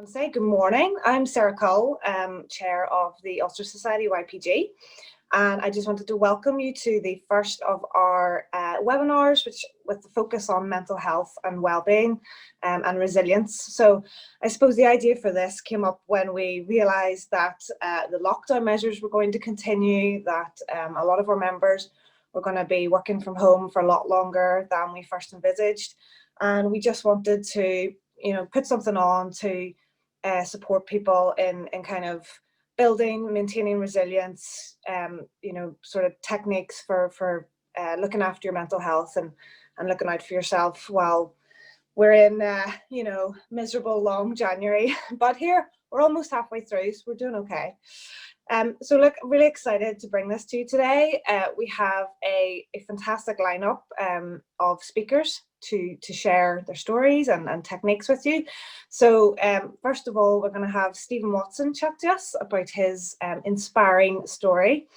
Say good morning. I'm Sarah Cole, Chair of the Ulster Society YPG, and I just wanted to welcome you to the first of our webinars, which with the focus on mental health and well-being and resilience. So I suppose the idea for this came up when we realised that the lockdown measures were going to continue, that a lot of our members were going to be working from home for a lot longer than we first envisaged, and we just wanted to put something on to support people in kind of building, maintaining resilience, sort of techniques for looking after your mental health and looking out for yourself while we're in, miserable long January. But here, we're almost halfway through, so we're doing okay. So look, really excited to bring this to you today. We have a fantastic lineup of speakers to share their stories and techniques with you. So first of all, we're going to have Stephen Watson chat to us about his inspiring story.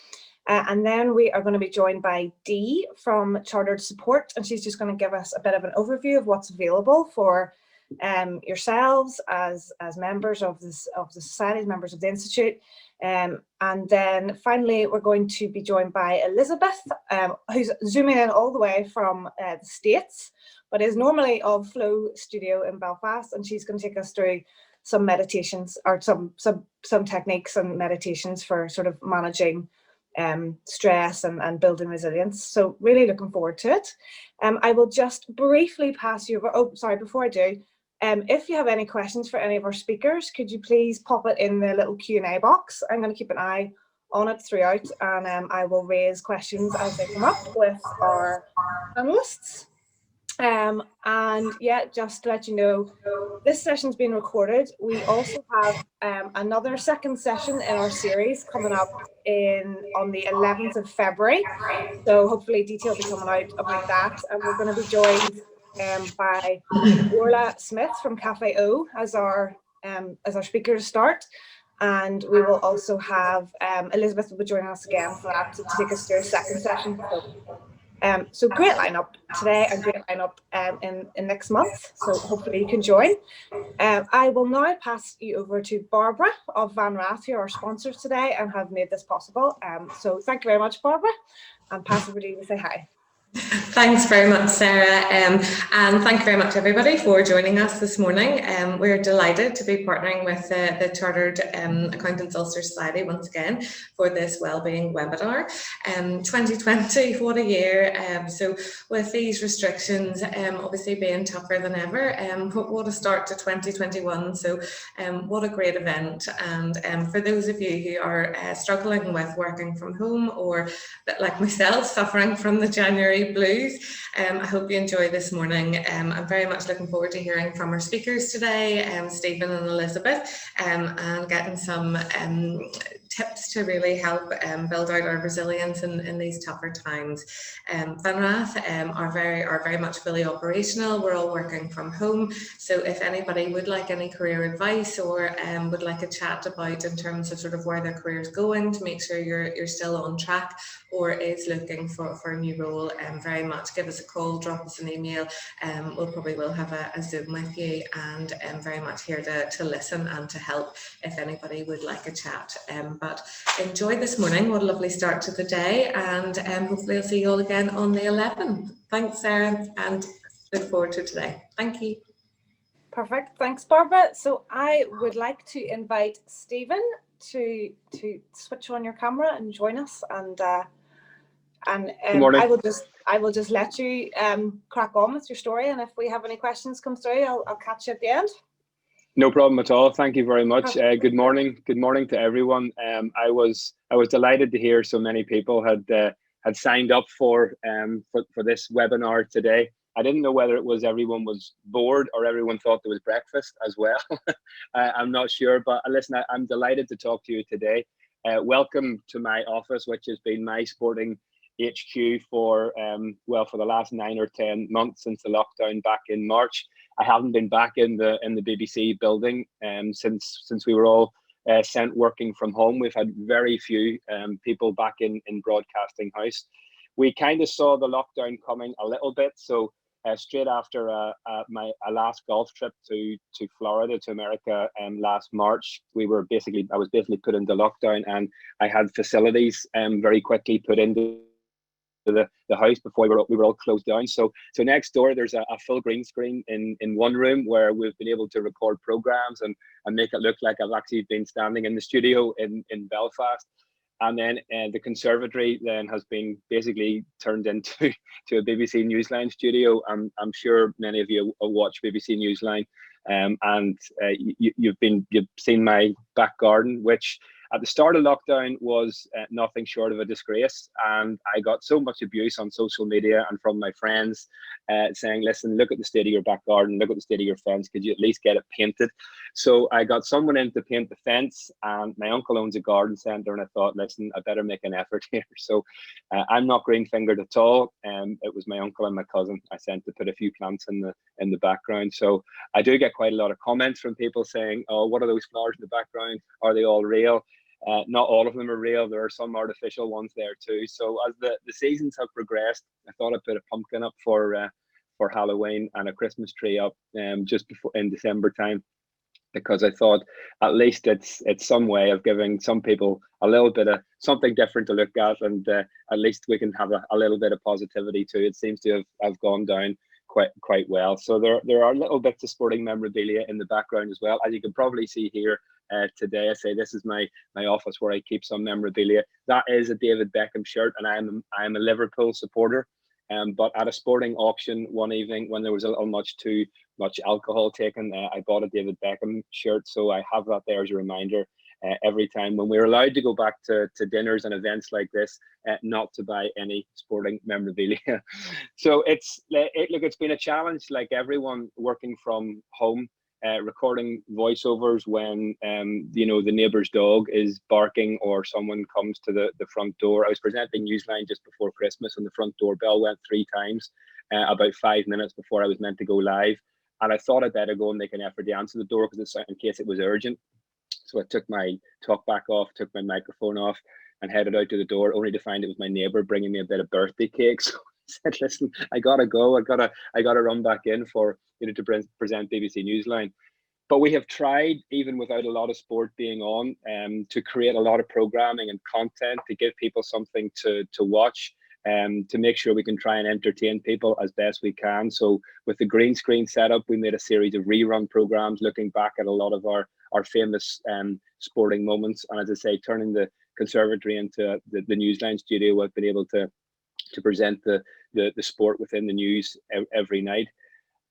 And then we are going to be joined by Dee from Chartered Support, and she's just going to give us a bit of an overview of what's available for yourselves as members of the society, as members of the Institute. And then finally, we're going to be joined by Elizabeth, who's zooming in all the way from the States, but is normally of Flow Studio in Belfast, and she's going to take us through some meditations or some techniques and meditations for sort of managing stress and building resilience. So really looking forward to it. I will just briefly pass you over. Oh, sorry, before I do, if you have any questions for any of our speakers, could you please pop it in the little Q&A box? I'm going to keep an eye on it throughout, and I will raise questions as they come up with our panelists. And yeah, just to let you know, this session's been recorded. We also have another second session in our series coming up on the 11th of February. So hopefully details will be coming out about that. And we're going to be joined by Orla Smith from Cafe O as our speaker to start. And we will also have Elizabeth will be joining us again for that to take us through a second session. So great lineup today and great lineup in next month. So hopefully you can join. I will now pass you over to Barbara of Van Rath, who are our sponsors today and have made this possible. So thank you very much, Barbara, and pass over to you to say hi. Thanks very much, Sarah, and thank you very much everybody for joining us this morning. We're delighted to be partnering with the Chartered Accountants Ulster Society once again for this wellbeing webinar. 2020, what a year. So with these restrictions obviously being tougher than ever, what a start to 2021. So what a great event. And for those of you who are struggling with working from home, or like myself, suffering from the January blues, I hope you enjoy this morning. I'm very much looking forward to hearing from our speakers today, Stephen and Elizabeth, and getting some tips to really help build out our resilience in these tougher times. Van Rath are very much fully operational. We're all working from home, so if anybody would like any career advice or would like a chat about in terms of sort of where their career is going to make sure you're still on track, or is looking for a new role, very much give us a call, drop us an email. We'll probably will have a Zoom with you, and very much here to listen and to help if anybody would like a chat. But enjoy this morning. What a lovely start to the day, and hopefully I'll see you all again on the 11th. Thanks, Sarah, and look forward to today. Thank you. Perfect. Thanks, Barbara. So I would like to invite Stephen to switch on your camera and join us, and I will just let you crack on with your story, and if we have any questions come through, I'll catch you at the end. No problem at all. Thank you very much. Good morning. Good morning to everyone. I was delighted to hear so many people had signed up for this webinar today. I didn't know whether it was everyone was bored or everyone thought there was breakfast as well. I'm not sure, but listen, I'm delighted to talk to you today. Welcome to my office, which has been my sporting HQ for the last 9 or 10 months since the lockdown back in March. I haven't been back in the BBC building since we were all sent working from home. We've had very few people back in Broadcasting House. We kind of saw the lockdown coming a little bit, so straight after my last golf trip to Florida, to America, last March. I was basically put into lockdown, and I had facilities very quickly put into the house before we were all closed down. So next door there's a full green screen in one room where we've been able to record programs and make it look like I've actually been standing in the studio in Belfast. And then the conservatory then has been basically turned into a BBC Newsline studio. I'm sure many of you watch BBC Newsline, and you've seen my back garden, which at the start of lockdown was nothing short of a disgrace. And I got so much abuse on social media and from my friends saying, listen, look at the state of your back garden, look at the state of your fence, could you at least get it painted? So I got someone in to paint the fence, and my uncle owns a garden centre, and I thought, listen, I better make an effort here. So I'm not green fingered at all. It was my uncle and my cousin I sent to put a few plants in the background. So I do get quite a lot of comments from people saying, oh, what are those flowers in the background? Are they all real? Not all of them are real. There are some artificial ones there too. So as the seasons have progressed, I thought I'd put a pumpkin up for Halloween and a Christmas tree up just before in December time, because I thought at least it's some way of giving some people a little bit of something different to look at, and at least we can have a little bit of positivity too. It seems to have gone down quite well. So there are little bits of sporting memorabilia in the background as well, as you can probably see here. Today I say this is my office where I keep some memorabilia. That is a David Beckham shirt, and I'm a Liverpool supporter. But at a sporting auction one evening, when there was a little too much alcohol taken, I bought a David Beckham shirt, so I have that there as a reminder every time when we're allowed to go back to dinners and events like this, not to buy any sporting memorabilia. So it's been a challenge, like everyone, working from home. Recording voiceovers when the neighbour's dog is barking or someone comes to the front door. I was presenting Newsline just before Christmas, and the front doorbell went 3 times about 5 minutes before I was meant to go live, and I thought I'd better go and make an effort to answer the door because in case it was urgent. So I took my talk back off, took my microphone off, and headed out to the door, only to find it was my neighbour bringing me a bit of birthday cake. So I said, listen, I gotta go. I gotta run back in for to present BBC Newsline. But we have tried, even without a lot of sport being on, to create a lot of programming and content to give people something to watch, to make sure we can try and entertain people as best we can. So with the green screen setup, we made a series of rerun programs looking back at a lot of our famous sporting moments. And as I say, turning the conservatory into the Newsline studio, I've been able to present the sport within the news every night.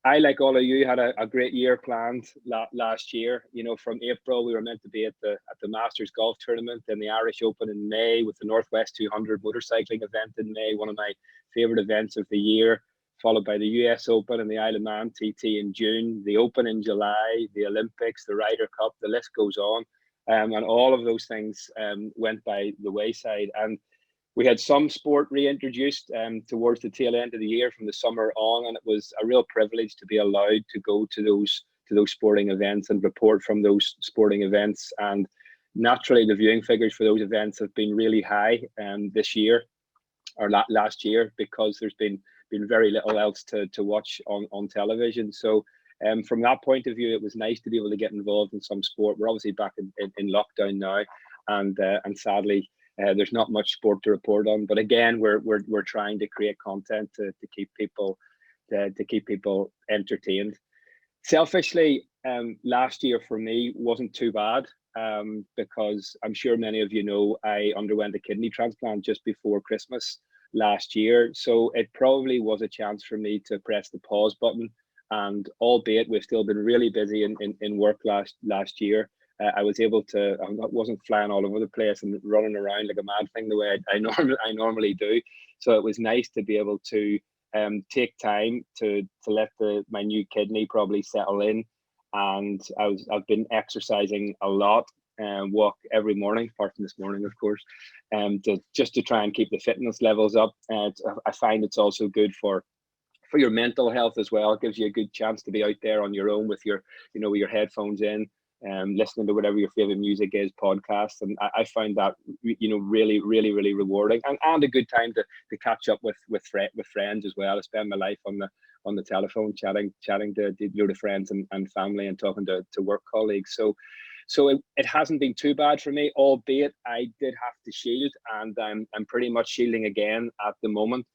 I, like all of you, had a great year planned last year. From April, we were meant to be at the Masters Golf Tournament, and the Irish Open in May, with the Northwest 200 motorcycling event in May, one of my favourite events of the year, followed by the US Open and the Isle of Man TT in June, the Open in July, the Olympics, the Ryder Cup, the list goes on. And all of those things went by the wayside. And we had some sport reintroduced towards the tail end of the year from the summer on, and it was a real privilege to be allowed to go to those sporting events and report from those sporting events. And naturally, the viewing figures for those events have been really high this year or last year, because there's been very little else to watch on television. So from that point of view, it was nice to be able to get involved in some sport. We're obviously back in lockdown now, and sadly, there's not much sport to report on, but again, we're trying to create content to keep people entertained. Selfishly, last year for me wasn't too bad, because I'm sure many of you know I underwent a kidney transplant just before Christmas last year, so it probably was a chance for me to press the pause button. And albeit we've still been really busy in work last year, I was able to. I wasn't flying all over the place and running around like a mad thing the way I normally do. So it was nice to be able to take time to let my new kidney probably settle in. And I've been exercising a lot, walk every morning, apart from this morning, of course, to try and keep the fitness levels up. I find it's also good for your mental health as well. It gives you a good chance to be out there on your own with your with your headphones in, listening to whatever your favorite music is, podcasts, and I find that really, really, really rewarding, and a good time to catch up with friends as well. I spend my life on the telephone chatting to friends and family, and talking to work colleagues. So it hasn't been too bad for me, albeit I did have to shield, and I'm pretty much shielding again at the moment.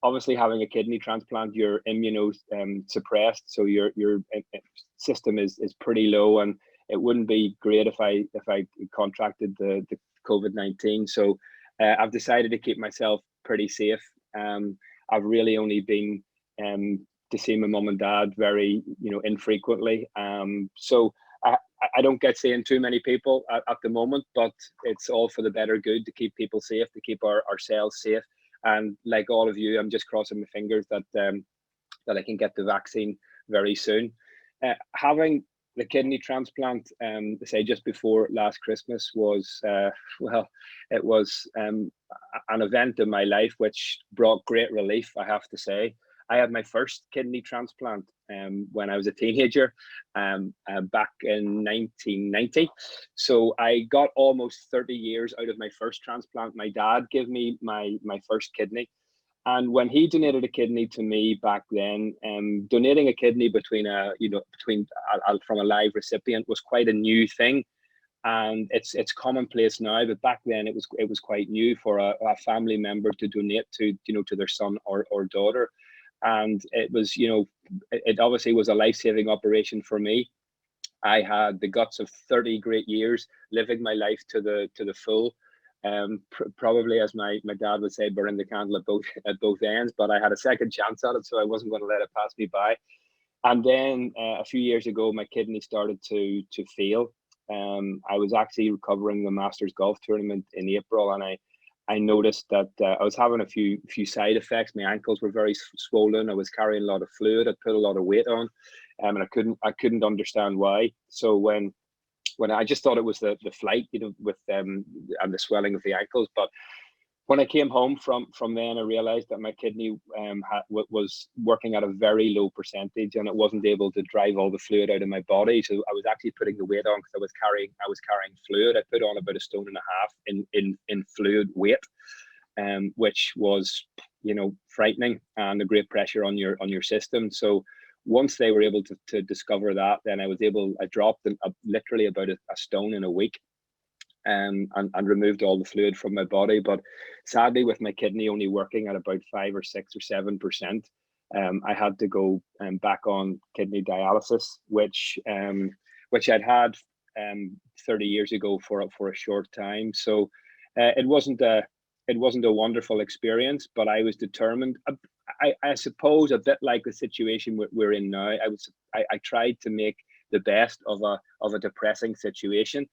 Obviously, having a kidney transplant, you're suppressed, so your system is pretty low, and it wouldn't be great if I contracted the COVID-19. So I've decided to keep myself pretty safe. I've really only been to see my mum and dad very infrequently. So I don't get seeing too many people at the moment, but it's all for the better good, to keep people safe, to keep ourselves safe. And like all of you, I'm just crossing my fingers that I can get the vaccine very soon. Having the kidney transplant, say just before last Christmas, was it was an event in my life which brought great relief, I have to say. I had my first kidney transplant when I was a teenager, back in 1990. So I got almost 30 years out of my first transplant. My dad gave me my first kidney. And when he donated a kidney to me back then, donating a kidney from a live recipient was quite a new thing. And it's commonplace now, but back then it was quite new for a family member to donate to their son or daughter. And it was, it obviously was a life-saving operation for me. I had the guts of 30 great years living my life to the full. Probably, as my dad would say, burning the candle at both ends, but I had a second chance at it, so I wasn't going to let it pass me by. And then a few years ago, my kidney started to fail. I was actually recovering the Masters golf tournament in April, and I noticed that I was having a few side effects. My ankles were very swollen. I was carrying a lot of fluid. I put a lot of weight on, and I couldn't understand why. So when I just thought it was the flight, with and the swelling of the ankles. But when I came home from then, I realized that my kidney was working at a very low percentage, and it wasn't able to drive all the fluid out of my body. So I was actually putting the weight on because I was carrying fluid. I put on about 1.5 stone in fluid weight, which was frightening, and a great pressure on your system. So once they were able to discover that, then I dropped literally about a stone in a week. And removed all the fluid from my body. But sadly, with my kidney only working at about 5 or 6 or 7%, I had to go back on kidney dialysis, which I'd had 30 years ago for a short time. So it wasn't a wonderful experience, but I was determined. I suppose a bit like the situation we're in now. I tried to make the best of a depressing situation.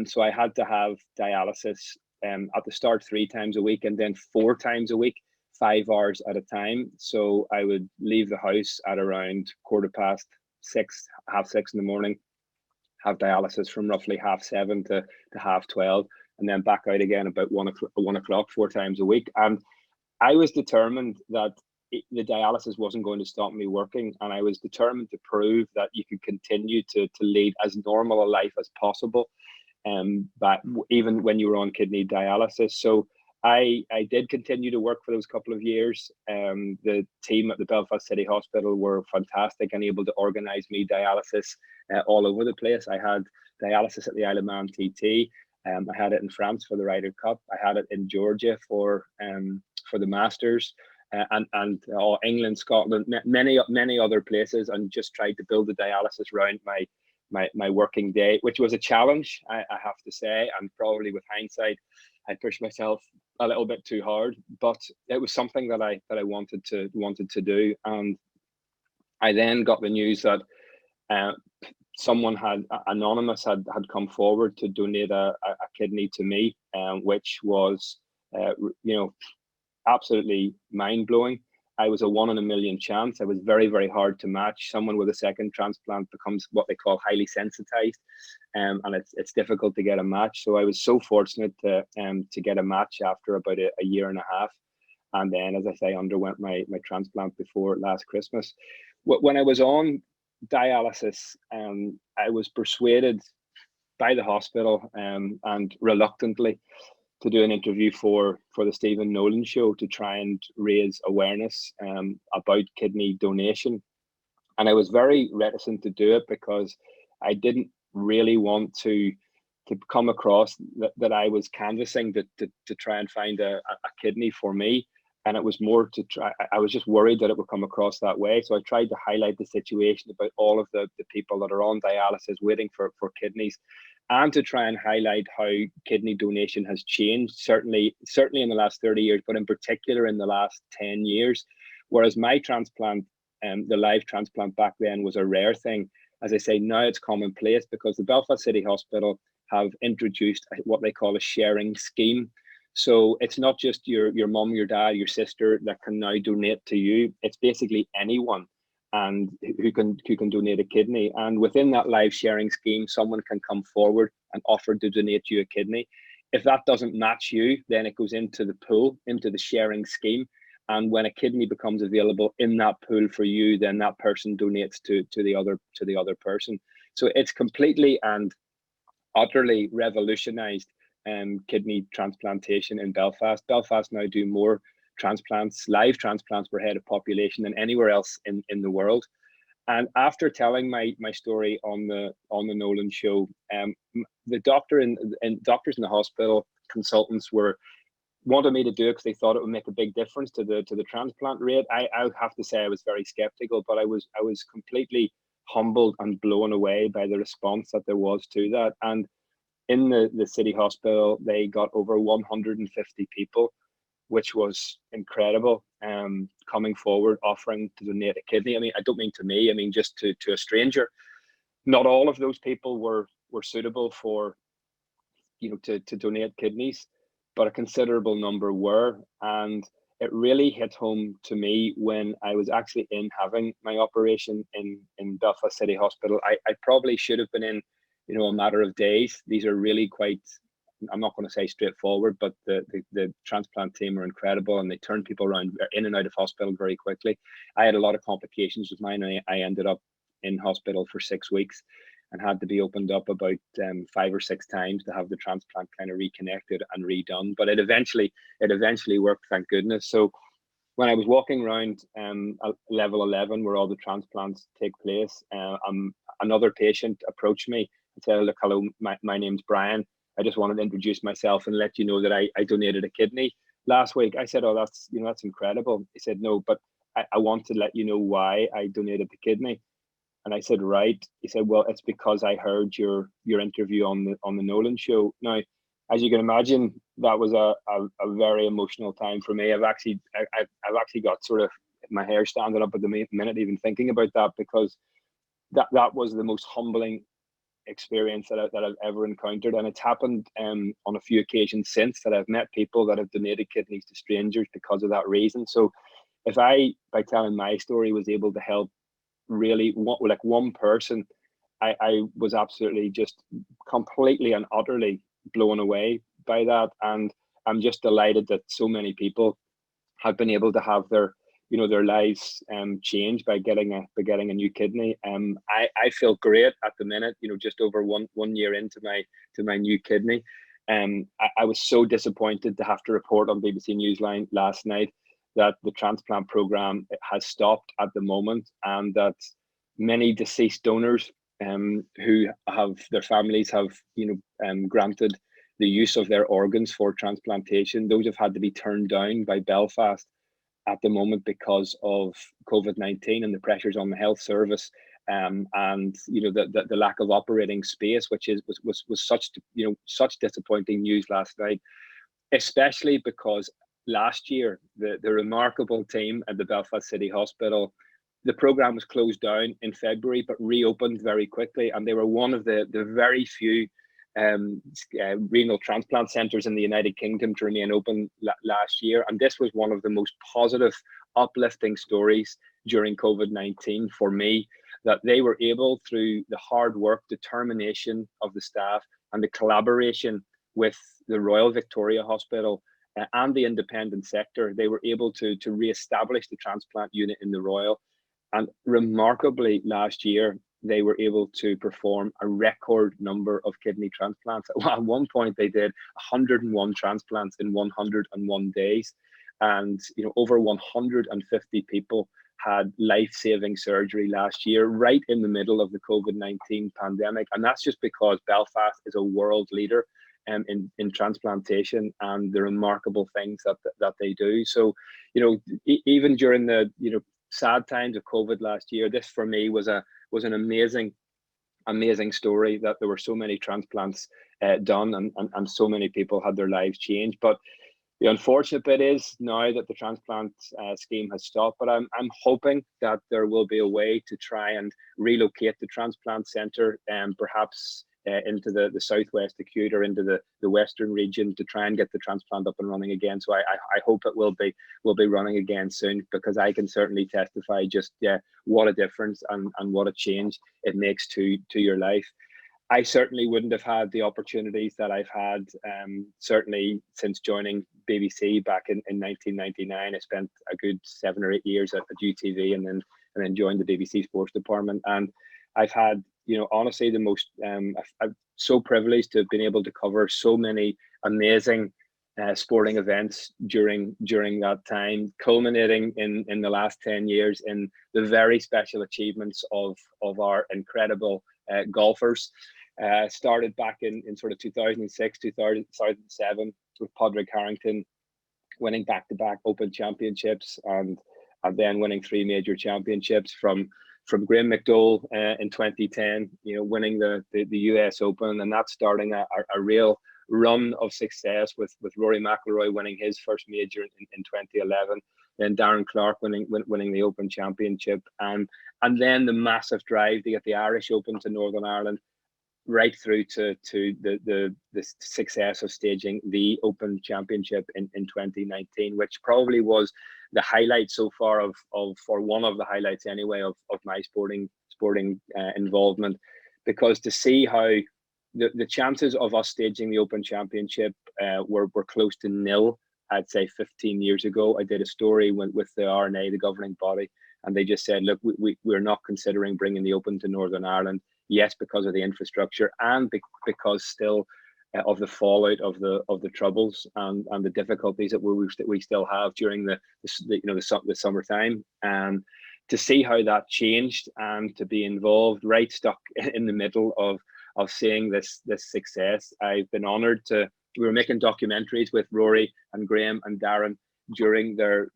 So I had to have dialysis at the start 3 times a week, and then 4 times a week, 5 hours at a time. So I would leave the house at around 6:15, 6:30 in the morning, have dialysis from roughly 7:30 to 12:30, and then back out again about 1 o'clock, 4 times a week. And I was determined that the dialysis wasn't going to stop me working, and I was determined to prove that you could continue to lead as normal a life as possible. But even when you were on kidney dialysis. So I did continue to work for those couple of years. The team at the Belfast City Hospital were fantastic and able to organise me dialysis all over the place. I had dialysis at the Isle of Man TT. I had it in France for the Ryder Cup. I had it in Georgia for the Masters, and England, Scotland, many other places, and just tried to build the dialysis around my working day, which was a challenge, I have to say, and probably with hindsight, I pushed myself a little bit too hard, but it was something that I wanted to do. And I then got the news that someone anonymous had come forward to donate a kidney to me, which was absolutely mind-blowing. I was a 1 in a million chance. I was very, very hard to match. Someone with a second transplant becomes what they call highly sensitized, and it's difficult to get a match. So I was so fortunate to get a match after about a year and a half, and then, as I say, underwent my transplant before last Christmas. When I was on dialysis, I was persuaded by the hospital and reluctantly to do an interview for the Stephen Nolan show to try and raise awareness about kidney donation. And I was very reticent to do it because I didn't really want to come across that I was canvassing to try and find a kidney for me. And it was more to try, I was just worried that it would come across that way. So I tried to highlight the situation about all of the people that are on dialysis waiting for kidneys, and to try and highlight how kidney donation has changed, certainly in the last 30 years, but in particular in the last 10 years. Whereas my transplant, the live transplant back then, was a rare thing. As I say, now it's commonplace because the Belfast City Hospital have introduced what they call a sharing scheme. So it's not just your mum, your dad, your sister that can now donate to you. It's basically anyone and who can donate a kidney. And within that live sharing scheme, someone can come forward and offer to donate you a kidney. If that doesn't match you, then it goes into the pool, into the sharing scheme. And when a kidney becomes available in that pool for you, then that person donates to the other person. So it's completely and utterly revolutionized kidney transplantation in Belfast. Belfast now do more transplants, live transplants per head of population than anywhere else in the world. And after telling my story on the Nolan show, the doctors in the hospital, consultants wanted me to do it because they thought it would make a big difference to the transplant rate. I have to say I was very skeptical, but I was completely humbled and blown away by the response that there was to that. And in the city hospital, they got over 150 people, which was incredible, coming forward, offering to donate a kidney. I mean, I don't mean to me, I mean just to a stranger. Not all of those people were suitable for, to donate kidneys, but a considerable number were. And it really hit home to me when I was actually in having my operation in Belfast City Hospital. I probably should have been in, a matter of days. These are really quite, I'm not going to say straightforward, but the transplant team are incredible and they turn people around in and out of hospital very quickly. I had a lot of complications with mine. I ended up in hospital for 6 weeks and had to be opened up about 5 or 6 times to have the transplant kind of reconnected and redone. But it eventually worked, thank goodness. So when I was walking around level 11, where all the transplants take place, another patient approached me and said, "Look, hello, my name's Brian. I just wanted to introduce myself and let you know that I donated a kidney last week." I said, "Oh, that's incredible." He said, "No, but I want to let you know why I donated the kidney." And I said, "Right." He said, "Well, it's because I heard your interview on the Nolan show." Now, as you can imagine, that was a very emotional time for me. I've actually got sort of my hair standing up at the minute even thinking about that, because that was the most humbling experience that I've ever encountered. And it's happened on a few occasions since, that I've met people that have donated kidneys to strangers because of that reason. So if I, by telling my story, was able to help really one person, I was absolutely just completely and utterly blown away by that. And I'm just delighted that so many people have been able to have their lives changed by getting a new kidney. I feel great at the minute, just over one year into my new kidney. I was so disappointed to have to report on BBC Newsline last night that the transplant program has stopped at the moment, and that many deceased donors who have their families have granted the use of their organs for transplantation, those have had to be turned down by Belfast at the moment because of COVID-19 and the pressures on the health service, and the lack of operating space, which was such disappointing news last night, especially because last year the remarkable team at the Belfast City Hospital, the program was closed down in February but reopened very quickly, and they were one of the very few renal transplant centres in the United Kingdom to remain open last year. And this was one of the most positive, uplifting stories during COVID-19 for me, that they were able, through the hard work, determination of the staff and the collaboration with the Royal Victoria Hospital and the independent sector, they were able to re-establish the transplant unit in the Royal. And remarkably, last year, they were able to perform a record number of kidney transplants. At one point, they did 101 transplants in 101 days. And over 150 people had life-saving surgery last year, right in the middle of the COVID-19 pandemic. And that's just because Belfast is a world leader in transplantation and the remarkable things that they do. So, even during the sad times of COVID last year, this for me was an amazing story, that there were so many transplants done, and so many people had their lives changed. But the unfortunate bit is now that the transplant scheme has stopped, but I'm hoping that there will be a way to try and relocate the transplant centre, perhaps into the southwest acute or into the western region, to try and get the transplant up and running again. So I hope it will be running again soon, because I can certainly testify just what a difference and what a change it makes to your life. I certainly wouldn't have had the opportunities that I've had, certainly since joining BBC back in 1999. I spent a good 7 or 8 years at UTV, and then joined the BBC Sports Department. And I've had, honestly, the most, I'm so privileged to have been able to cover so many amazing sporting events during that time, culminating in the last 10 years in the very special achievements of our incredible golfers. Started back in sort of 2006, 2007 with Padraig Harrington, winning back-to-back Open Championships, and then winning 3 major championships from Graham McDowell in 2010, winning the US Open, and that's starting a real run of success with Rory McIlroy winning his first major in 2011, then Darren Clarke winning the Open Championship, and then the massive drive to get the Irish Open to Northern Ireland, right through to the success of staging the Open Championship in 2019, which probably was the highlight so far or one of the highlights anyway of my sporting involvement, because to see how the chances of us staging the Open Championship were close to nil, I'd say 15 years ago. I did a story with the RNA, the governing body, and they just said, look, we're not considering bringing the Open to Northern Ireland. Yes, because of the infrastructure, and because still of the fallout of the troubles and the difficulties that we still have during the summertime. And to see how that changed, and to be involved, right stuck in the middle of seeing this success. I've been honoured we were making documentaries with Rory and Graham and Darren during their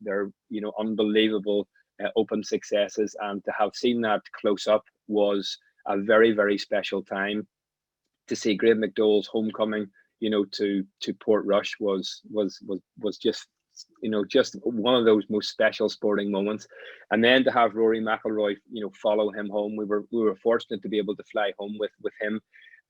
unbelievable Open successes, and to have seen that close up was a very, very special time. To see Graham McDowell's homecoming, to Portrush was just one of those most special sporting moments. And then to have Rory McIlroy, follow him home. We were fortunate to be able to fly home with him,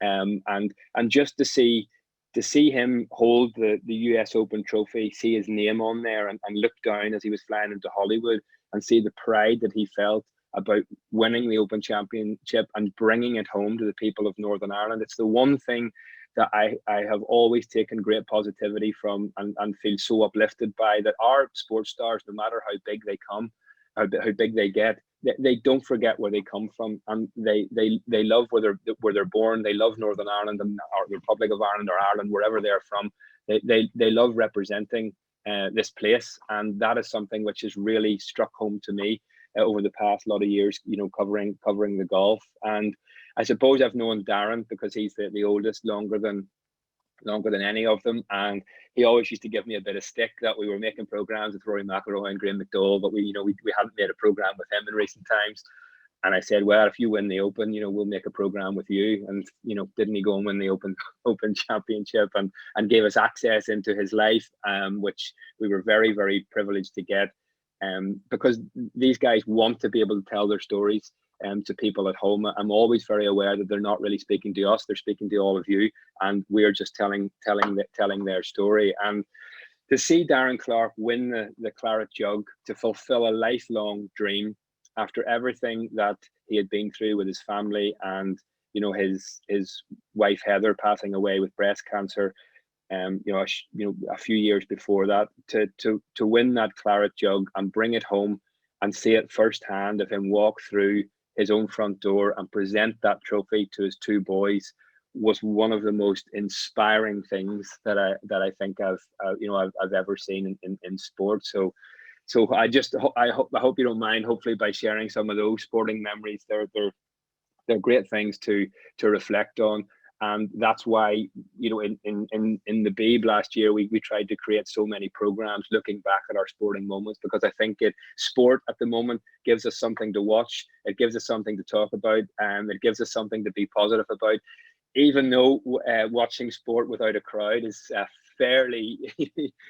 and just to see him hold the US Open trophy, see his name on there, and look down as he was flying into Hollywood, and see the pride that he felt about winning the Open Championship and bringing it home to the people of Northern Ireland. It's the one thing that I have always taken great positivity from, and feel so uplifted by, that our sports stars, no matter how big they come, how big they get, they don't forget where they come from, and they love where they're born. They love Northern Ireland or the Republic of Ireland or Ireland, wherever they're from. They love representing this place, and that is something which has really struck home to me over the past lot of years, covering the golf. And I suppose I've known Darren because he's the oldest, longer than any of them, and he always used to give me a bit of stick that we were making programs with Rory McIlroy and Graham McDowell, but we hadn't made a program with him in recent times. And I said, well, if you win the Open, we'll make a program with you. And didn't he go and win the Open Championship and gave us access into his life, which we were very, very privileged to get. Because these guys want to be able to tell their stories to people at home. I'm always very aware that they're not really speaking to us; they're speaking to all of you, and we're just telling their story. And to see Darren Clarke win the Claret Jug, to fulfil a lifelong dream after everything that he had been through with his family, and his wife Heather passing away with breast cancer. A few years before that, to win that Claret Jug and bring it home and see it firsthand of him walk through his own front door and present that trophy to his two boys was one of the most inspiring things that I think I've ever seen in sport. So I hope you don't mind, hopefully, by sharing some of those sporting memories. They're great things to reflect on. And that's why, in the Beeb last year, we tried to create so many programs looking back at our sporting moments, because I think sport at the moment gives us something to watch. It gives us something to talk about, and it gives us something to be positive about. Even though watching sport without a crowd is fairly,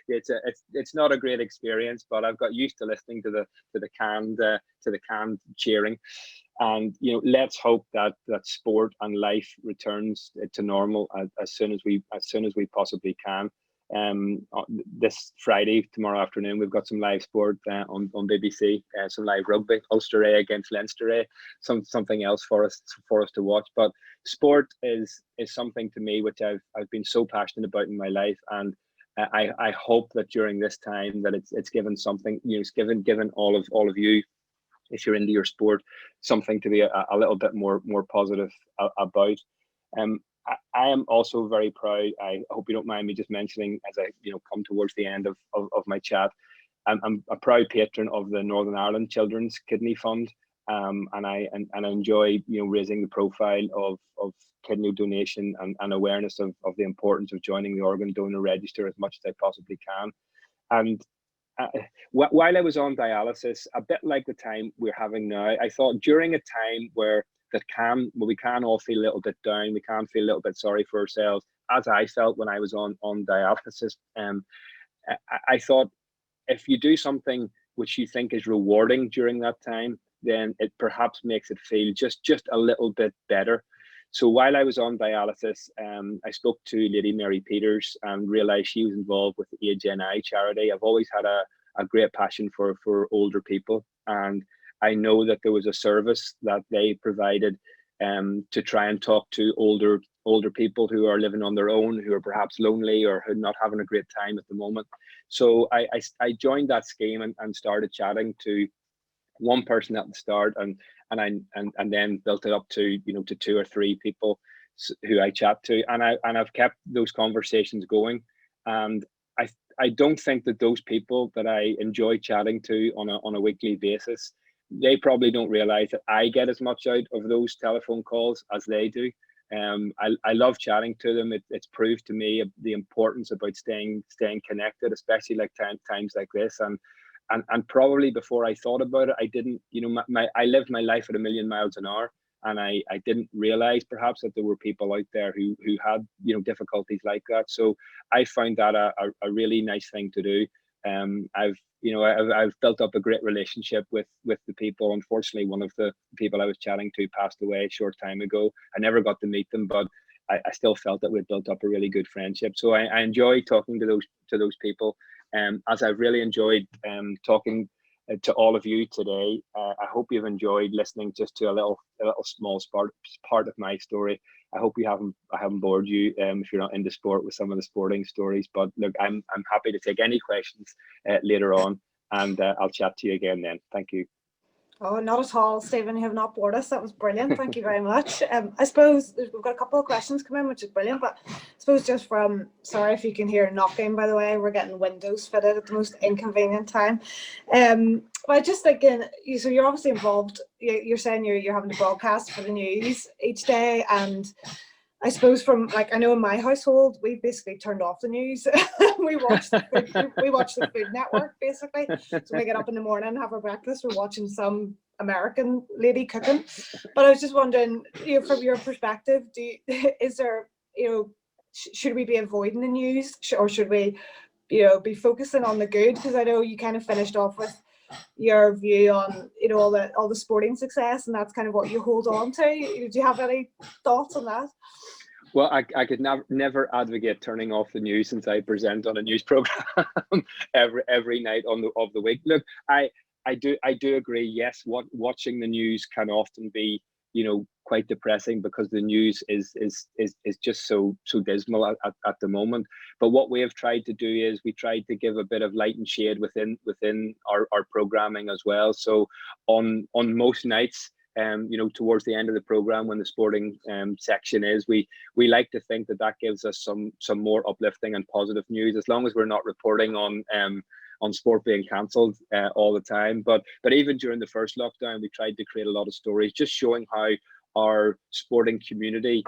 it's not a great experience, but I've got used to listening to the canned cheering. And let's hope that sport and life returns to normal as soon as we possibly can. This Friday, tomorrow afternoon, we've got some live sport on BBC, some live rugby, Ulster A against Leinster A, something else for us to watch. But sport is something to me which I've been so passionate about in my life, and I hope that during this time that it's given something, it's given all of you, if you're into your sport, something to be a little bit more positive about. I am also very proud. I hope you don't mind me just mentioning, as I come towards the end of my chat, I'm a proud patron of the Northern Ireland Children's Kidney Fund, and I enjoy raising the profile of kidney donation and awareness of the importance of joining the organ donor register as much as I possibly can. And while I was on dialysis, a bit like the time we're having now, I thought during a time where we can all feel a little bit down, we can feel a little bit sorry for ourselves, as I felt when I was on dialysis. I thought, if you do something which you think is rewarding during that time, then it perhaps makes it feel just a little bit better. So while I was on dialysis, I spoke to Lady Mary Peters and realised she was involved with the AGNI charity. I've always had a great passion for older people, and I know that there was a service that they provided to try and talk to older people who are living on their own, who are perhaps lonely or who are not having a great time at the moment. So I joined that scheme and started chatting to one person at the start, and then built it up to to 2 or 3 people who I chat to, and I've kept those conversations going. And I don't think that those people that I enjoy chatting to on a weekly basis, they probably don't realize that I get as much out of those telephone calls as they do. I love chatting to them. It's proved to me the importance about staying connected, especially like times like this. And probably before I thought about it, I didn't, I lived my life at 1,000,000 miles an hour, and I didn't realize perhaps that there were people out there who had, difficulties like that. So I found that a really nice thing to do. I've built up a great relationship with the people. Unfortunately, one of the people I was chatting to passed away a short time ago. I never got to meet them, but I still felt that we'd built up a really good friendship. So I enjoy talking to those people. As I've really enjoyed talking to all of you today. I hope you've enjoyed listening just to a little small part of my story. I hope I haven't bored you if you're not into sport with some of the sporting stories. But look, I'm happy to take any questions later on, and I'll chat to you again then. Thank you. Oh, not at all, Stephen. You have not bored us. That was brilliant. Thank you very much. I suppose we've got a couple of questions come in, which is brilliant. But I suppose just from, sorry if you can hear knocking, by the way, we're getting windows fitted at the most inconvenient time. But just thinking, so you're obviously involved. You're saying you're having to broadcast for the news each day, and I suppose from, like, I know in my household, we basically turned off the news. we watch the Food Network, basically. So we get up in the morning and have our breakfast. We're watching some American lady cooking. But I was just wondering, from your perspective, is there, should we be avoiding the news, or should we, be focusing on the good? Because I know you kind of finished off with your view on, all the sporting success, and that's kind of what you hold on to. Do you have any thoughts on that? Well, I could never advocate turning off the news, since I present on a news program every night of the week. Look, I do agree. Yes, watching the news can often be, quite depressing because the news is just so dismal at the moment. But what we have tried to do is we tried to give a bit of light and shade within our programming as well. So on most nights, towards the end of the program, when the sporting section is, we like to think that gives us some more uplifting and positive news, as long as we're not reporting on sport being cancelled all the time. But even during the first lockdown, we tried to create a lot of stories just showing how our sporting community,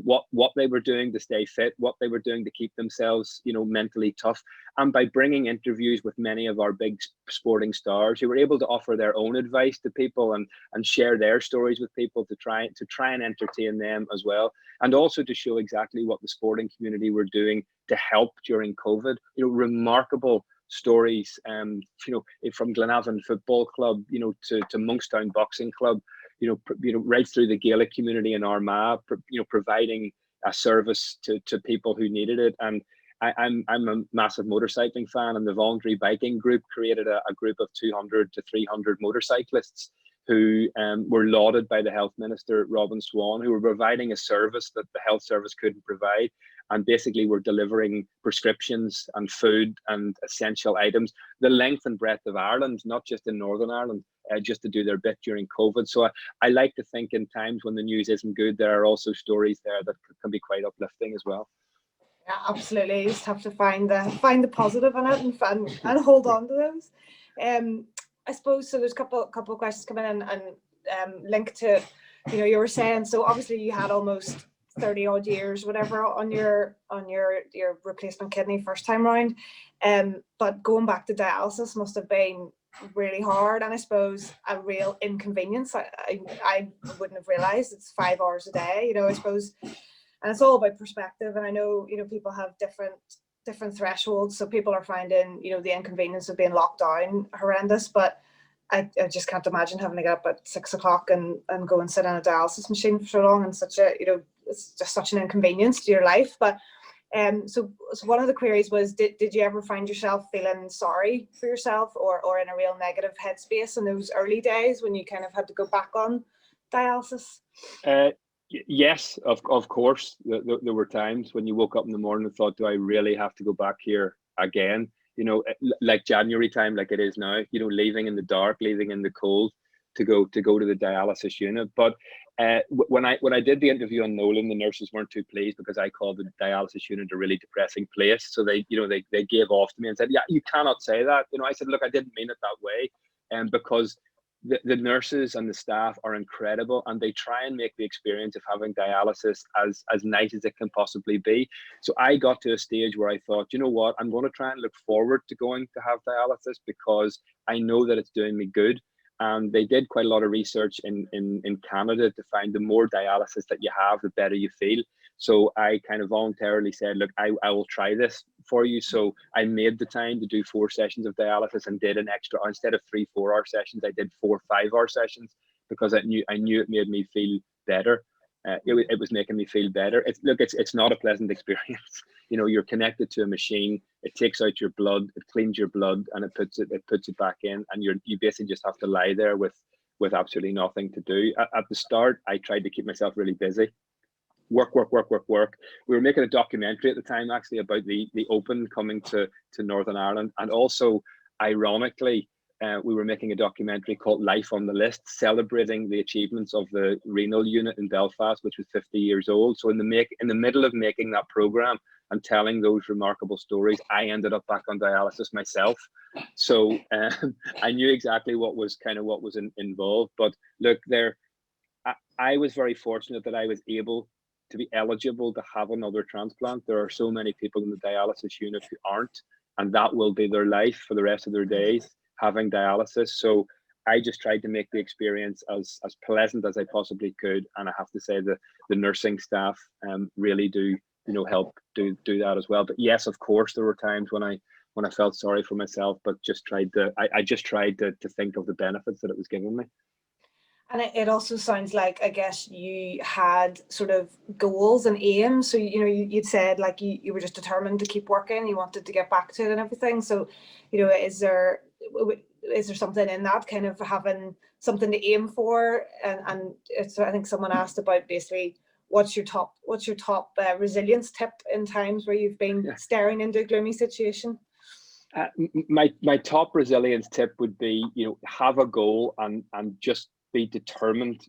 what they were doing to stay fit, what they were doing to keep themselves, mentally tough. And by bringing interviews with many of our big sporting stars, who were able to offer their own advice to people and share their stories with people to try and entertain them as well, and also to show exactly what the sporting community were doing to help during COVID. Remarkable stories, from Glenavon Football Club, to Monkstown Boxing Club, right through the Gaelic community in Armagh, providing a service to people who needed it. And I'm a massive motorcycling fan, and the voluntary biking group created a group of 200 to 300 motorcyclists who were lauded by the health minister, Robin Swan, who were providing a service that the health service couldn't provide. And basically were delivering prescriptions and food and essential items, the length and breadth of Ireland, not just in Northern Ireland, just to do their bit during COVID. So I like to think in times when the news isn't good, there are also stories there that can be quite uplifting as well. Yeah, absolutely. You just have to find the positive in it and hold on to those. I suppose so. There's a couple of questions coming in and linked to, you were saying. So obviously you had almost 30 odd years, whatever, on your replacement kidney first time round. But going back to dialysis must have been really hard, and I suppose a real inconvenience. I wouldn't have realized it's 5 hours a day. I suppose. And it's all about perspective. And I know, people have different thresholds. So people are finding, the inconvenience of being locked down horrendous. But I just can't imagine having to get up at 6 o'clock and go and sit on a dialysis machine for so long, and such a, it's just such an inconvenience to your life. But so one of the queries was, did you ever find yourself feeling sorry for yourself or in a real negative headspace in those early days when you kind of had to go back on dialysis? Yes, of course. There were times when you woke up in the morning and thought, do I really have to go back here again? Like January time, like it is now, leaving in the dark, leaving in the cold to go to the dialysis unit. But when I did the interview on Nolan, the nurses weren't too pleased because I called the dialysis unit a really depressing place. So they gave off to me and said, yeah, you cannot say that. I said, look, I didn't mean it that way. And because the nurses and the staff are incredible, and they try and make the experience of having dialysis as nice as it can possibly be. So I got to a stage where I thought, you know what, I'm going to try and look forward to going to have dialysis because I know that it's doing me good. And they did quite a lot of research in Canada to find the more dialysis that you have, the better you feel. So I kind of voluntarily said, look, I will try this for you. So I made the time to do 4 sessions of dialysis and did an extra, instead of 3 4-hour sessions, I did 4 5-hour sessions because I knew it made me feel better. It was making me feel better. It's not a pleasant experience. You're connected to a machine. It takes out your blood, it cleans your blood, and it puts it back in, and you basically just have to lie there with absolutely nothing to do. At the start, I tried to keep myself really busy. Work. We were making a documentary at the time, actually, about the Open coming to Northern Ireland, and also, ironically, we were making a documentary called Life on the List, celebrating the achievements of the renal unit in Belfast, which was 50 years old. So in the middle of making that program and telling those remarkable stories, I ended up back on dialysis myself. So I knew exactly what was involved. But look, I was very fortunate that I was able to be eligible to have another transplant. There are so many people in the dialysis unit who aren't, and that will be their life for the rest of their days, having dialysis. So I just tried to make the experience as pleasant as I possibly could. And I have to say that the nursing staff really do, help do that as well. But yes, of course, there were times when I felt sorry for myself, but I just tried to think of the benefits that it was giving me. And it also sounds like, I guess, you had sort of goals and aims. So, you'd said like you were just determined to keep working. You wanted to get back to it and everything. So, is there something in that, kind of having something to aim for? And it's, I think someone asked about basically what's your top resilience tip in times where you've been staring into a gloomy situation? My top resilience tip would be, have a goal and just be determined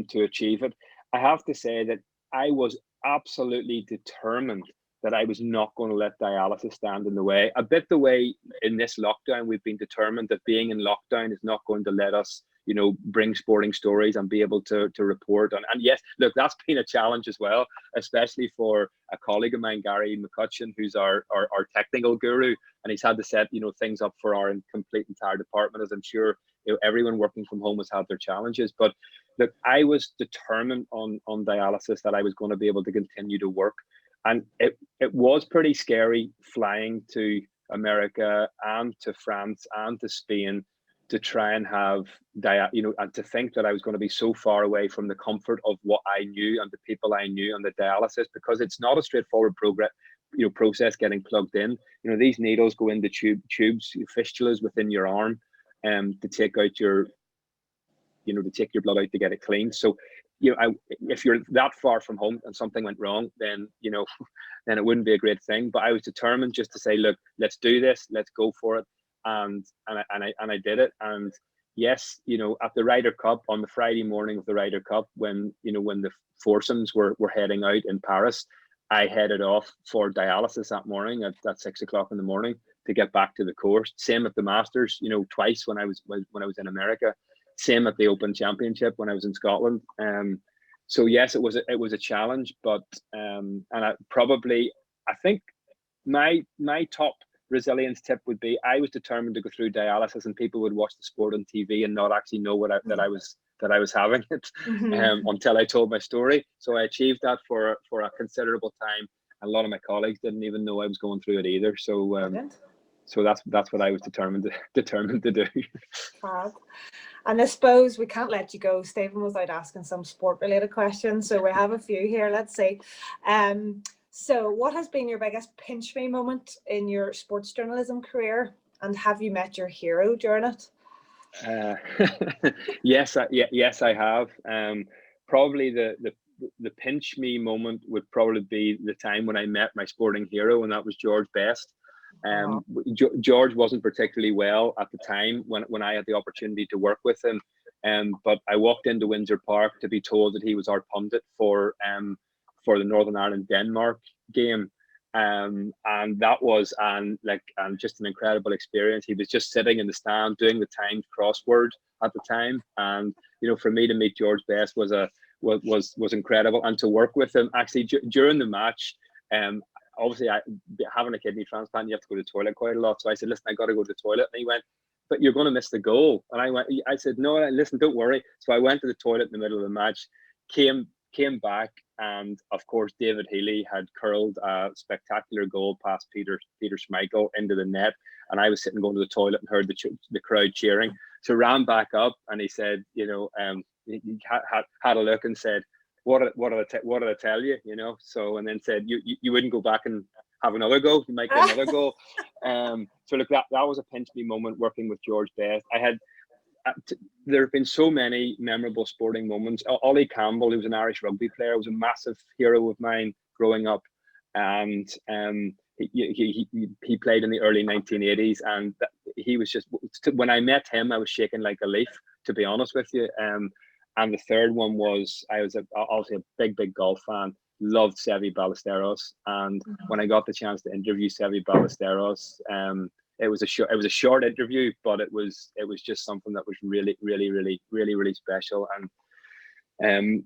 to achieve it. I have to say that I was absolutely determined that I was not going to let dialysis stand in the way. A bit the way in this lockdown, we've been determined that being in lockdown is not going to let us, bring sporting stories and be able to report on. And yes, look, that's been a challenge as well, especially for a colleague of mine, Gary McCutcheon, who's our technical guru, and he's had to set, things up for our complete entire department, as I'm sure everyone working from home has had their challenges. But look, I was determined on dialysis that I was going to be able to continue to work. And it was pretty scary flying to America and to France and to Spain to try and have and to think that I was going to be so far away from the comfort of what I knew and the people I knew on the dialysis, because it's not a straightforward process getting plugged in. These needles go into tubes, fistulas within your arm, to take out your blood out to get it clean. So if you're that far from home and something went wrong, then then it wouldn't be a great thing. But I was determined just to say, look, let's do this, let's go for it, and I did it. And yes, at the Ryder Cup, on the Friday morning of the Ryder Cup, when the foursomes were heading out in Paris, I headed off for dialysis that morning at 6 o'clock in the morning to get back to the course. Same at the Masters, twice when I was in America. Same at the Open Championship when I was in Scotland. So yes, it was a challenge, but I think my top resilience tip would be, I was determined to go through dialysis and people would watch the sport on TV and not actually know that I was having it, until I told my story. So I achieved that for a considerable time. A lot of my colleagues didn't even know I was going through it either. So so that's what I was determined to do. Fab. And I suppose we can't let you go, Stephen, without asking some sport-related questions. So we have a few here. Let's see. So what has been your biggest pinch me moment in your sports journalism career? And have you met your hero during it? Yes, I have. Probably the pinch me moment would probably be the time when I met my sporting hero, and that was George Best. George wasn't particularly well at the time when I had the opportunity to work with him, but I walked into Windsor Park to be told that he was our pundit for the Northern Ireland Denmark game, and that was just an incredible experience. He was just sitting in the stand doing the Times crossword at the time, and for me to meet George Best was incredible, and to work with him actually during the match. Obviously, having a kidney transplant, you have to go to the toilet quite a lot. So I said, listen, I got to go to the toilet. And he went, but you're going to miss the goal. And I said, no, listen, don't worry. So I went to the toilet in the middle of the match, came back. And of course, David Healy had curled a spectacular goal past Peter Schmeichel into the net. And I was sitting going to the toilet and heard the crowd cheering. So ran back up and he said, he had a look and said, what did I tell you? So, and then said, you wouldn't go back and have another go. You might get another goal. So look, that was a pinch me moment working with George Best. There have been so many memorable sporting moments. Ollie Campbell, who was an Irish rugby player, was a massive hero of mine growing up, and he played in the early 1980s, and he was just, when I met him, I was shaking like a leaf, to be honest with you. And the third one was, I was obviously a big golf fan, loved Seve Ballesteros. And when I got the chance to interview Seve Ballesteros, it was a short interview, but it was just something that was really special. And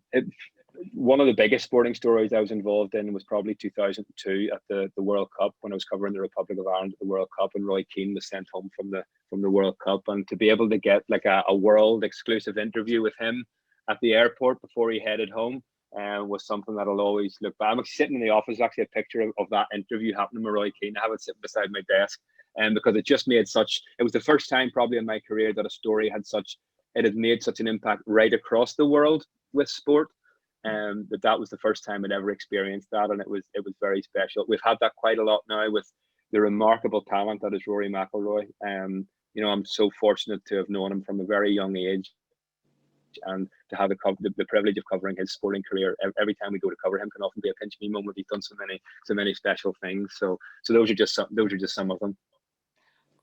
one of the biggest sporting stories I was involved in was probably 2002 at the World Cup, when I was covering the Republic of Ireland at the World Cup, and Roy Keane was sent home from the World Cup, and to be able to get like a world exclusive interview with him at the airport before he headed home was something that I'll always look back. I'm actually sitting in the office, actually a picture of that interview happening with Roy Keane. I have it sitting beside my desk, because it just made it was the first time probably in my career that a story had made such an impact right across the world with sport. That was the first time I'd ever experienced that, and it was very special. We've had that quite a lot now with the remarkable talent that is Rory McIlroy. I'm so fortunate to have known him from a very young age, and to have the privilege of covering his sporting career. Every time we go to cover him can often be a pinch me moment. He's done so many special things. So those are just some of them.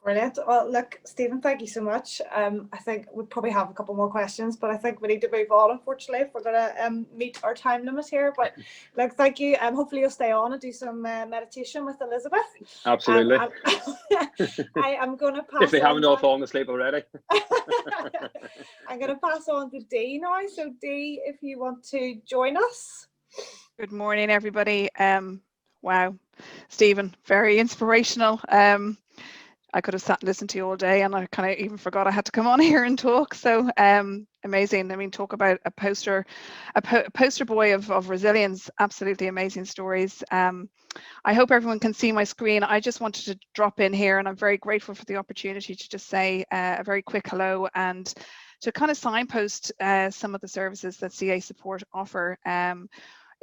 Brilliant. Well, look, Stephen, thank you so much. I think we probably have a couple more questions, but I think we need to move on, unfortunately, if we're going to meet our time limit here. But look, thank you. Hopefully you'll stay on and do some meditation with Elizabeth. Absolutely. I am going to pass if they haven't all now. fallen asleep already. I'm going to pass on to Dee now. So Dee, if you want to join us. Good morning, everybody. Wow, Stephen, very inspirational. I could have sat and listened to you all day, and I kind of even forgot I had to come on here and talk. So amazing. I mean, talk about a poster boy of resilience. Absolutely amazing stories. I hope everyone can see my screen. I just wanted to drop in here, and I'm very grateful for the opportunity to just say a very quick hello and to kind of signpost some of the services that CA Support offer.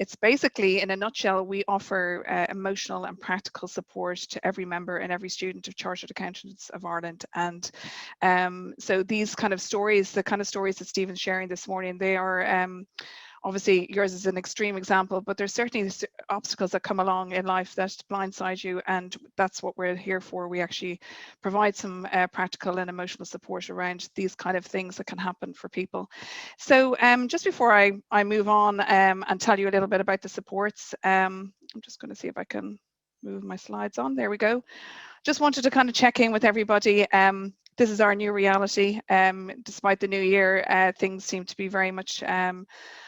It's basically, in a nutshell, we offer emotional and practical support to every member and every student of Chartered Accountants of Ireland. And so these kind of stories, the kind of stories that Stephen's sharing this morning, they are obviously yours is an extreme example, but there's certainly obstacles that come along in life that blindside you, and that's what we're here for. We actually provide some practical and emotional support around these kind of things that can happen for people. So just before I move on and tell you a little bit about the supports, I'm just going to see if I can move my slides on. There we go. Just wanted to kind of check in with everybody. This is our new reality. Despite the new year, things seem to be very much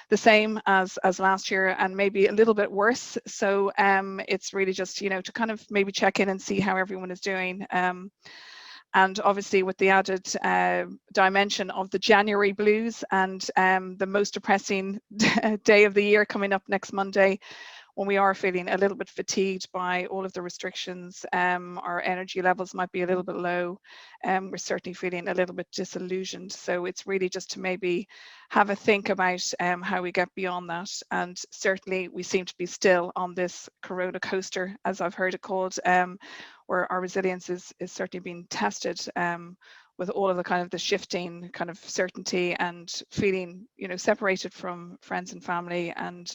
the same as last year, and maybe a little bit worse. So it's really just, to kind of maybe check in and see how everyone is doing. And obviously with the added dimension of the January blues and the most depressing day of the year coming up next Monday, when we are feeling a little bit fatigued by all of the restrictions, our energy levels might be a little bit low, we're certainly feeling a little bit disillusioned. So it's really just to maybe have a think about how we get beyond that. And certainly we seem to be still on this corona coaster, as I've heard it called, where our resilience is certainly being tested with all of the kind of the shifting kind of certainty and feeling, separated from friends and family, and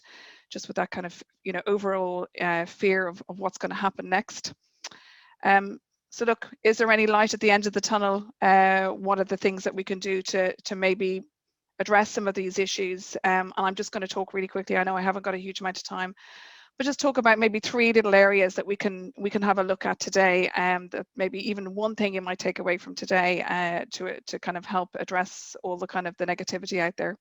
just with that kind of, overall fear of what's going to happen next. So look, is there any light at the end of the tunnel? What are the things that we can do to maybe address some of these issues? And I'm just going to talk really quickly. I know I haven't got a huge amount of time, but just talk about maybe 3 little areas that we can have a look at today, that maybe even one thing you might take away from today to kind of help address all the kind of the negativity out there.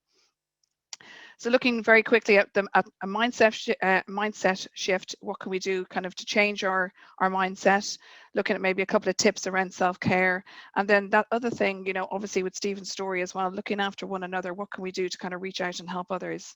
So looking very quickly at a mindset shift, what can we do kind of to change our mindset? Looking at maybe a couple of tips around self-care, and then that other thing, obviously with Stephen's story as well, looking after one another, what can we do to kind of reach out and help others?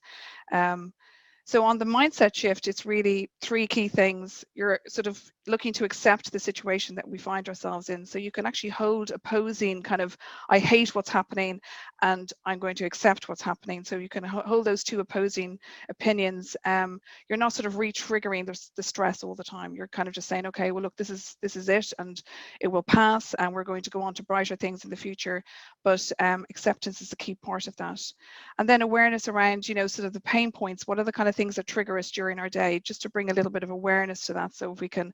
So on the mindset shift, it's really 3 key things. You're sort of looking to accept the situation that we find ourselves in. So you can actually hold opposing kind of, I hate what's happening and I'm going to accept what's happening. So you can hold those 2 opposing opinions. You're not sort of re-triggering the stress all the time. You're kind of just saying, okay, well, look, this is it, and it will pass, and we're going to go on to brighter things in the future. But acceptance is a key part of that. And then awareness around, sort of the pain points. What are the kind of things that trigger us during our day, just to bring a little bit of awareness to that. So if we can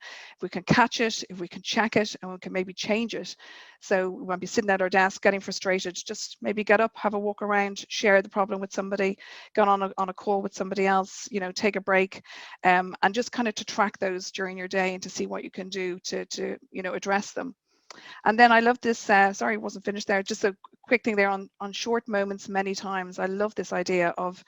catch it, if we can check it, and we can maybe change it. So we won't be sitting at our desk getting frustrated, just maybe get up, have a walk around, share the problem with somebody, go on a call with somebody else, take a break, and just kind of to track those during your day and to see what you can do to address them. And then I love this, sorry, it wasn't finished there, just a quick thing there on short moments many times. I love this idea of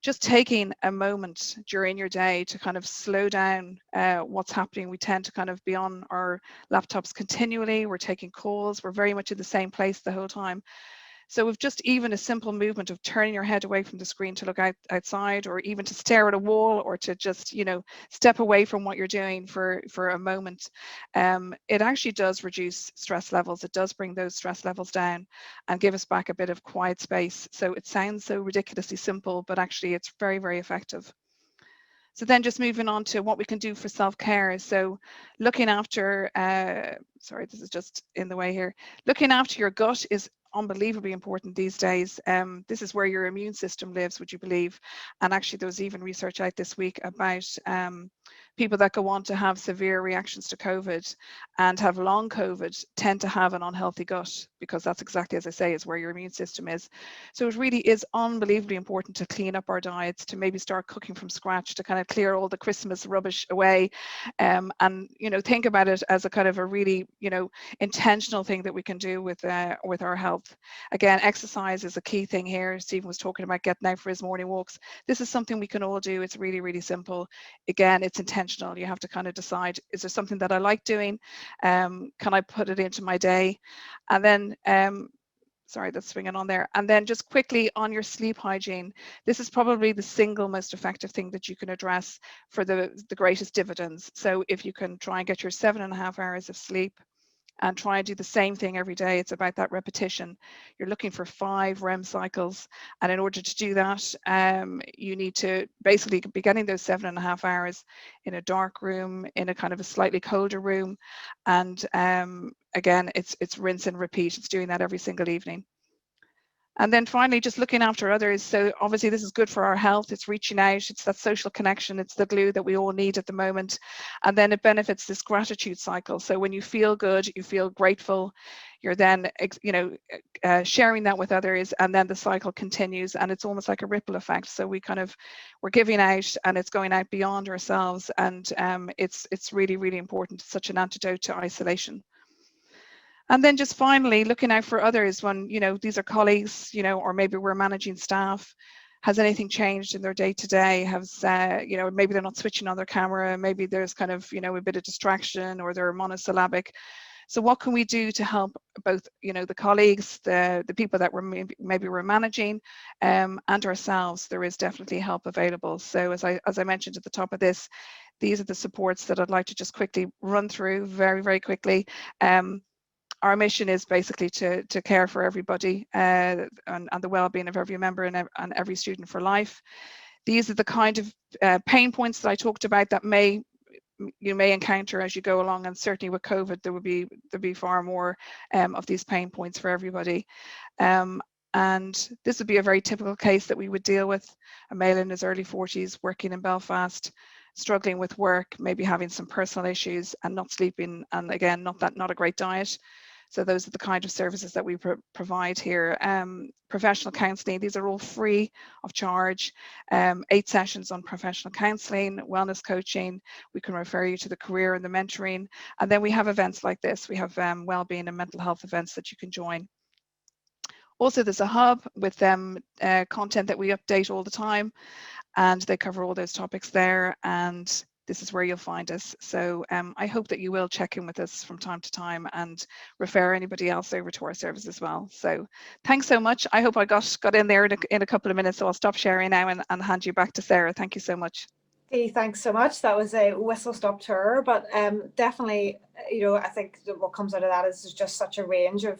just taking a moment during your day to kind of slow down what's happening. We tend to kind of be on our laptops continually. We're taking calls. We're very much in the same place the whole time. So with just even a simple movement of turning your head away from the screen to look outside, or even to stare at a wall, or to just, step away from what you're doing for a moment, it actually does reduce stress levels. It does bring those stress levels down and give us back a bit of quiet space. So it sounds so ridiculously simple, but actually it's very, very effective. So then just moving on to what we can do for self-care. So looking after sorry, this is just in the way here. Looking after your gut is unbelievably important these days. This is where your immune system lives, would you believe? And actually there was even research out this week about people that go on to have severe reactions to COVID and have long COVID tend to have an unhealthy gut, because that's exactly, as I say, is where your immune system is. So it really is unbelievably important to clean up our diets, to maybe start cooking from scratch, to kind of clear all the Christmas rubbish away, and think about it as a kind of a really intentional thing that we can do with our health. Again, exercise is a key thing here. Stephen was talking about getting out for his morning walks. This is something we can all do. It's really, really simple. Again, it's intentional. You have to kind of decide, is there something that I like doing? Can I put it into my day? And then sorry, that's swinging on there. And then just quickly on your sleep hygiene, this is probably the single most effective thing that you can address for the greatest dividends. So if you can try and get your 7.5 hours of sleep and try and do the same thing every day, it's about that repetition. You're looking for 5 REM cycles. And in order to do that, you need to basically be getting those 7.5 hours in a dark room, in a kind of a slightly colder room. And again, it's rinse and repeat. It's doing that every single evening. And then finally, just looking after others. So obviously this is good for our health. It's reaching out, it's that social connection, it's the glue that we all need at the moment. And then it benefits this gratitude cycle. So when you feel good, you feel grateful, you're then, sharing that with others, and then the cycle continues, and it's almost like a ripple effect. So we're giving out, and it's going out beyond ourselves. And it's really, really important. It's such an antidote to isolation. And then just finally, looking out for others when, these are colleagues, or maybe we're managing staff. Has anything changed in their day to day? Maybe they're not switching on their camera. Maybe there's kind of, a bit of distraction, or they're monosyllabic. So what can we do to help both, the colleagues, the people that we're managing, and ourselves? There is definitely help available. So as I mentioned at the top of this, these are the supports that I'd like to just quickly run through very, very quickly. Our mission is basically to care for everybody and the well-being of every member and every student for life. These are the kind of pain points that I talked about that you may encounter as you go along, and certainly with COVID there'll be far more of these pain points for everybody. And this would be a very typical case that we would deal with: a male in his early 40s working in Belfast, struggling with work, maybe having some personal issues and not sleeping, and again not a great diet. So those are the kind of services that we provide here. Professional counselling, these are all free of charge. 8 sessions on professional counselling, wellness coaching. We can refer you to the career and the mentoring. And then we have events like this. We have wellbeing and mental health events that you can join. Also, there's a hub with content that we update all the time, and they cover all those topics there. And this is where you'll find us. So I hope that you will check in with us from time to time and refer anybody else over to our service as well. So thanks so much. I hope I got in there in a couple of minutes, so I'll stop sharing now and hand you back to Sarah. Thank you so much. Dee, thanks so much. That was a whistle-stop tour, but definitely, I think what comes out of that is there's just such a range of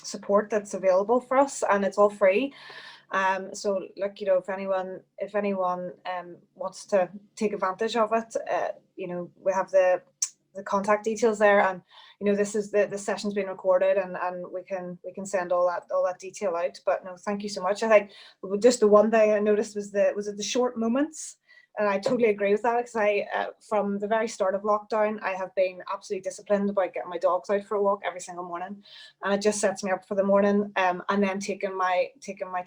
support that's available for us, and it's all free. So look, if anyone wants to take advantage of it, we have the contact details there, and this is the session's being recorded, and we can send all that detail out. But no, thank you so much. I think just the one thing I noticed was the short moments. And I totally agree with that, because from the very start of lockdown, I have been absolutely disciplined about getting my dogs out for a walk every single morning, and it just sets me up for the morning. And then taking my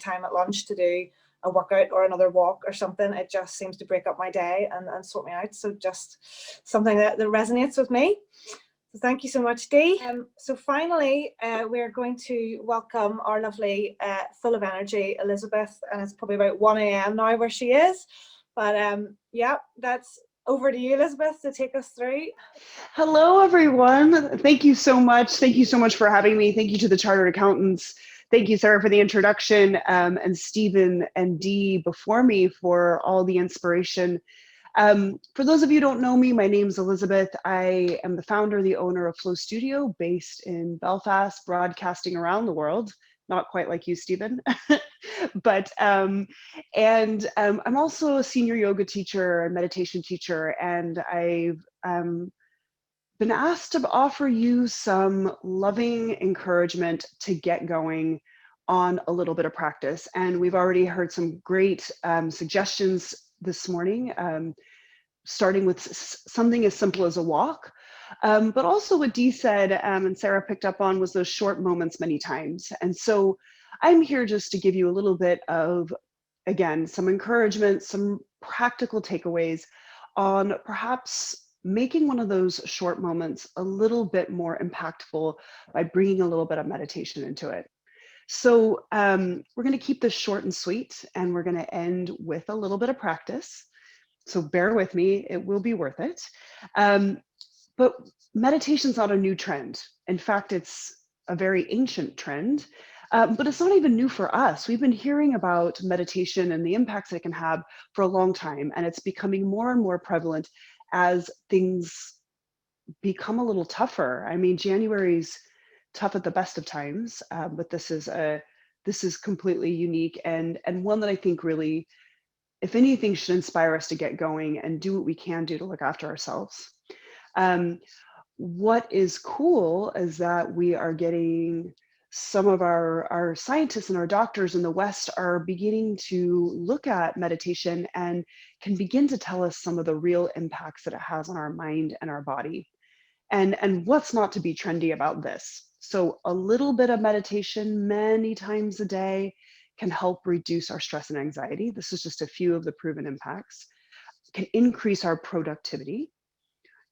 time at lunch to do a workout or another walk or something, it just seems to break up my day and sort me out. So just something that resonates with me. So thank you so much, Dee. So finally, we're going to welcome our lovely, full of energy Elizabeth, and it's probably about 1 a.m. now where she is. But yeah, that's over to you, Elizabeth, to take us through. Hello, everyone. Thank you so much. Thank you so much for having me. Thank you to the Chartered Accountants. Thank you, Sarah, for the introduction, and Stephen and Dee before me for all the inspiration. For those of you who don't know me, my name's Elizabeth. I am the founder, the owner of Flow Studio, based in Belfast, broadcasting around the world. Not quite like you, Stephen, but I'm also a senior yoga teacher and meditation teacher, and I've been asked to offer you some loving encouragement to get going on a little bit of practice. And we've already heard some great suggestions this morning, starting with something as simple as a walk. But also what Dee said and Sarah picked up on was those short moments many times. And so I'm here just to give you a little bit of, again, some encouragement, some practical takeaways on perhaps making one of those short moments a little bit more impactful by bringing a little bit of meditation into it. So we're going to keep this short and sweet, and we're going to end with a little bit of practice. So bear with me, it will be worth it. But meditation's not a new trend. In fact, it's a very ancient trend, but it's not even new for us. We've been hearing about meditation and the impacts it can have for a long time, and it's becoming more and more prevalent as things become a little tougher. I mean, January's tough at the best of times, but this is completely unique and one that I think really, if anything, should inspire us to get going and do what we can do to look after ourselves. What is cool is that we are getting some of our scientists and our doctors in the West are beginning to look at meditation and can begin to tell us some of the real impacts that it has on our mind and our body. And what's not to be trendy about this? So a little bit of meditation many times a day can help reduce our stress and anxiety. This is just a few of the proven impacts. Can increase our productivity,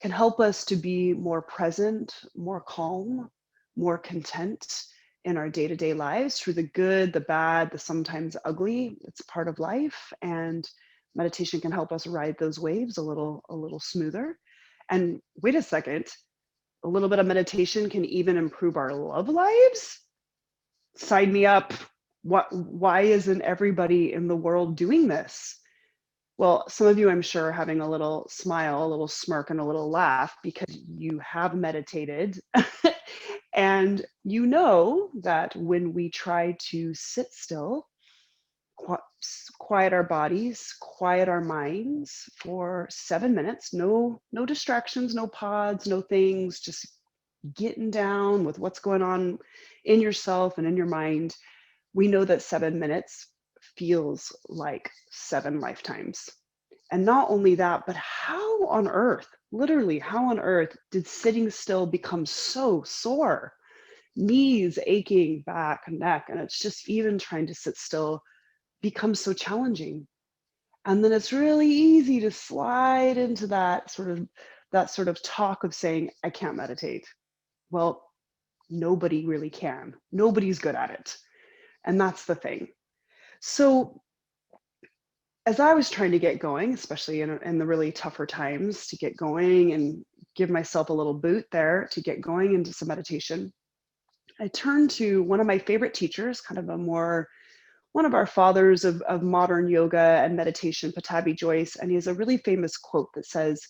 can help us to be more present, more calm, more content in our day-to-day lives through the good, the bad, the sometimes ugly. It's part of life, and meditation can help us ride those waves a little smoother. And wait a second, a little bit of meditation can even improve our love lives? Sign me up. Why isn't everybody in the world doing this? Well, some of you, I'm sure, are having a little smile, a little smirk, and a little laugh because you have meditated. And you know that when we try to sit still, quiet our bodies, quiet our minds for 7 minutes, no distractions, no pods, no things, just getting down with what's going on in yourself and in your mind, we know that 7 minutes feels like 7 lifetimes. And not only that, but how on earth, literally, how on earth did sitting still become so sore? Knees aching, back, neck, and it's just even trying to sit still becomes so challenging. And then it's really easy to slide into that sort of talk of saying, I can't meditate. Well, nobody really can. Nobody's good at it. And that's the thing. So as I was trying to get going, especially in the really tougher times, to get going and give myself a little boot there to get going into some meditation, I turned to one of my favorite teachers, kind of one of our fathers of modern yoga and meditation, Patabi Joyce, and he has a really famous quote that says,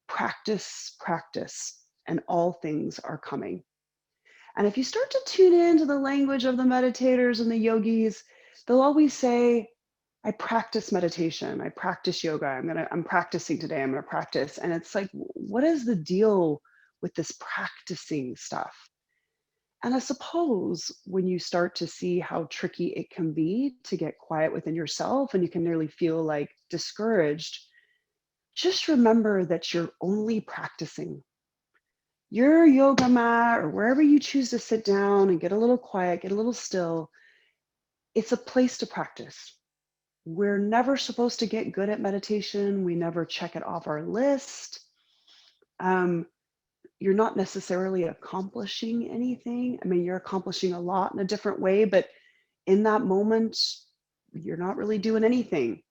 practice, practice, and all things are coming. And if you start to tune into the language of the meditators and the yogis, they'll always say, I practice meditation, I practice yoga, I'm practicing today, I'm gonna practice. And it's like, what is the deal with this practicing stuff? And I suppose when you start to see how tricky it can be to get quiet within yourself and you can nearly feel like discouraged, just remember that you're only practicing. Your yoga mat or wherever you choose to sit down and get a little quiet, get a little still, it's a place to practice. We're never supposed to get good at meditation. We never check it off our list. You're not necessarily accomplishing anything. I mean, you're accomplishing a lot in a different way, but in that moment, you're not really doing anything.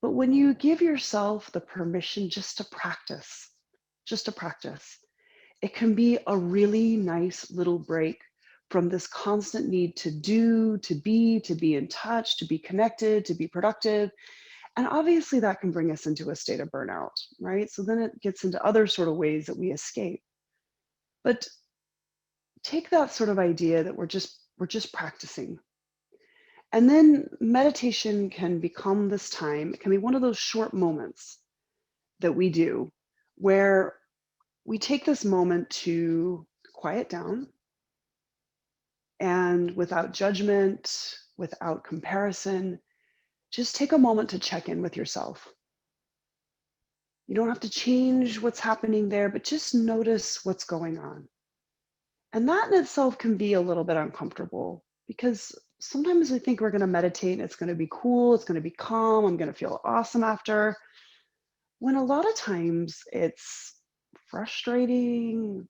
But when you give yourself the permission just to practice, it can be a really nice little break from this constant need to do, to be in touch, to be connected, to be productive. And obviously that can bring us into a state of burnout, right? So then it gets into other sort of ways that we escape. But take that sort of idea that we're just practicing. And then meditation can become this time, it can be one of those short moments that we do where we take this moment to quiet down, and without judgment, without comparison, just take a moment to check in with yourself. You don't have to change what's happening there, but just notice what's going on. And that in itself can be a little bit uncomfortable, because sometimes we think we're going to meditate and it's going to be cool, it's going to be calm, I'm going to feel awesome after, when a lot of times it's frustrating,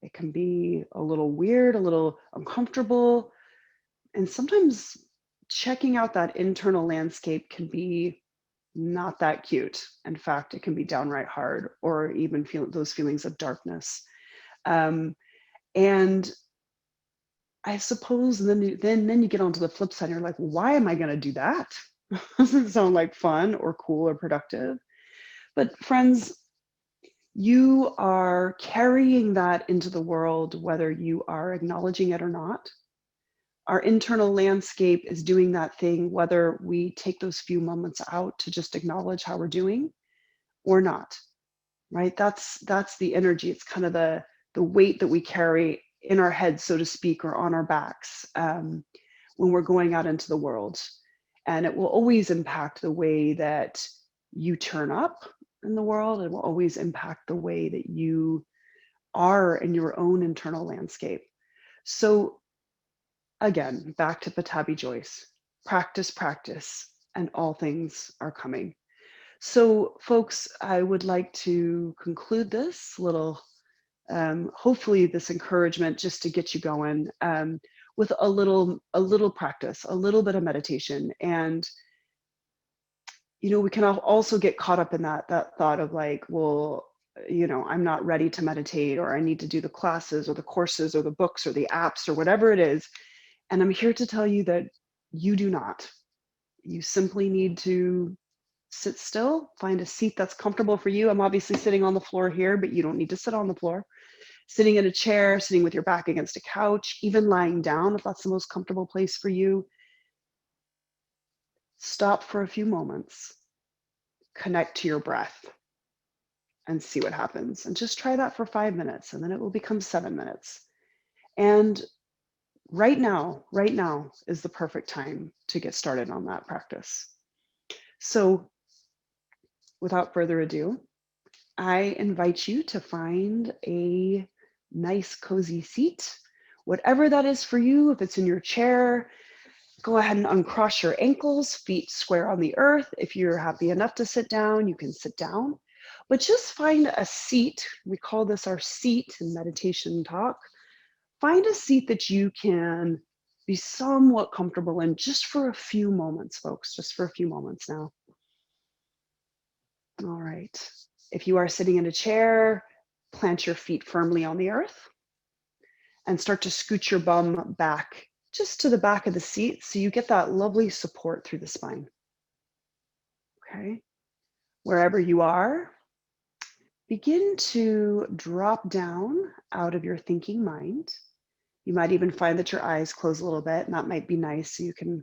it can be a little weird, a little uncomfortable. And sometimes checking out that internal landscape can be not that cute. In fact, it can be downright hard, or even feel those feelings of darkness. And I suppose then you get onto the flip side. And you're like, why am I going to do that? Doesn't sound like fun or cool or productive. But friends, you are carrying that into the world, whether you are acknowledging it or not. Our internal landscape is doing that thing, whether we take those few moments out to just acknowledge how we're doing or not, right? That's the energy. It's kind of the weight that we carry in our heads, so to speak, or on our backs when we're going out into the world. And it will always impact the way that you turn up in the world. It will always impact the way that you are in your own internal landscape. So again, back to Patabi Joyce, practice, practice, and all things are coming. So folks, I would like to conclude this little, hopefully this encouragement just to get you going with a little practice, a little bit of meditation. And you know, we can also get caught up in that thought of like, well, you know, I'm not ready to meditate, or I need to do the classes or the courses or the books or the apps or whatever it is. And I'm here to tell you that you do not. You simply need to sit still, find a seat that's comfortable for you. I'm obviously sitting on the floor here, but you don't need to sit on the floor. Sitting in a chair, sitting with your back against a couch, even lying down if that's the most comfortable place for you. Stop for a few moments, connect to your breath, and see what happens. And just try that for 5 minutes, and then it will become 7 minutes. And right now is the perfect time to get started on that practice. So without further ado, I invite you to find a nice cozy seat, whatever that is for you. If it's in your chair, go ahead and uncross your ankles, feet square on the earth. If you're happy enough to sit down, you can sit down, but just find a seat. We call this our seat in meditation talk. Find a seat that you can be somewhat comfortable in just for a few moments, folks, just for a few moments now. All right. If you are sitting in a chair, plant your feet firmly on the earth and start to scoot your bum back just to the back of the seat so you get that lovely support through the spine. Okay. Wherever you are, begin to drop down out of your thinking mind. You might even find that your eyes close a little bit, and that might be nice. So you can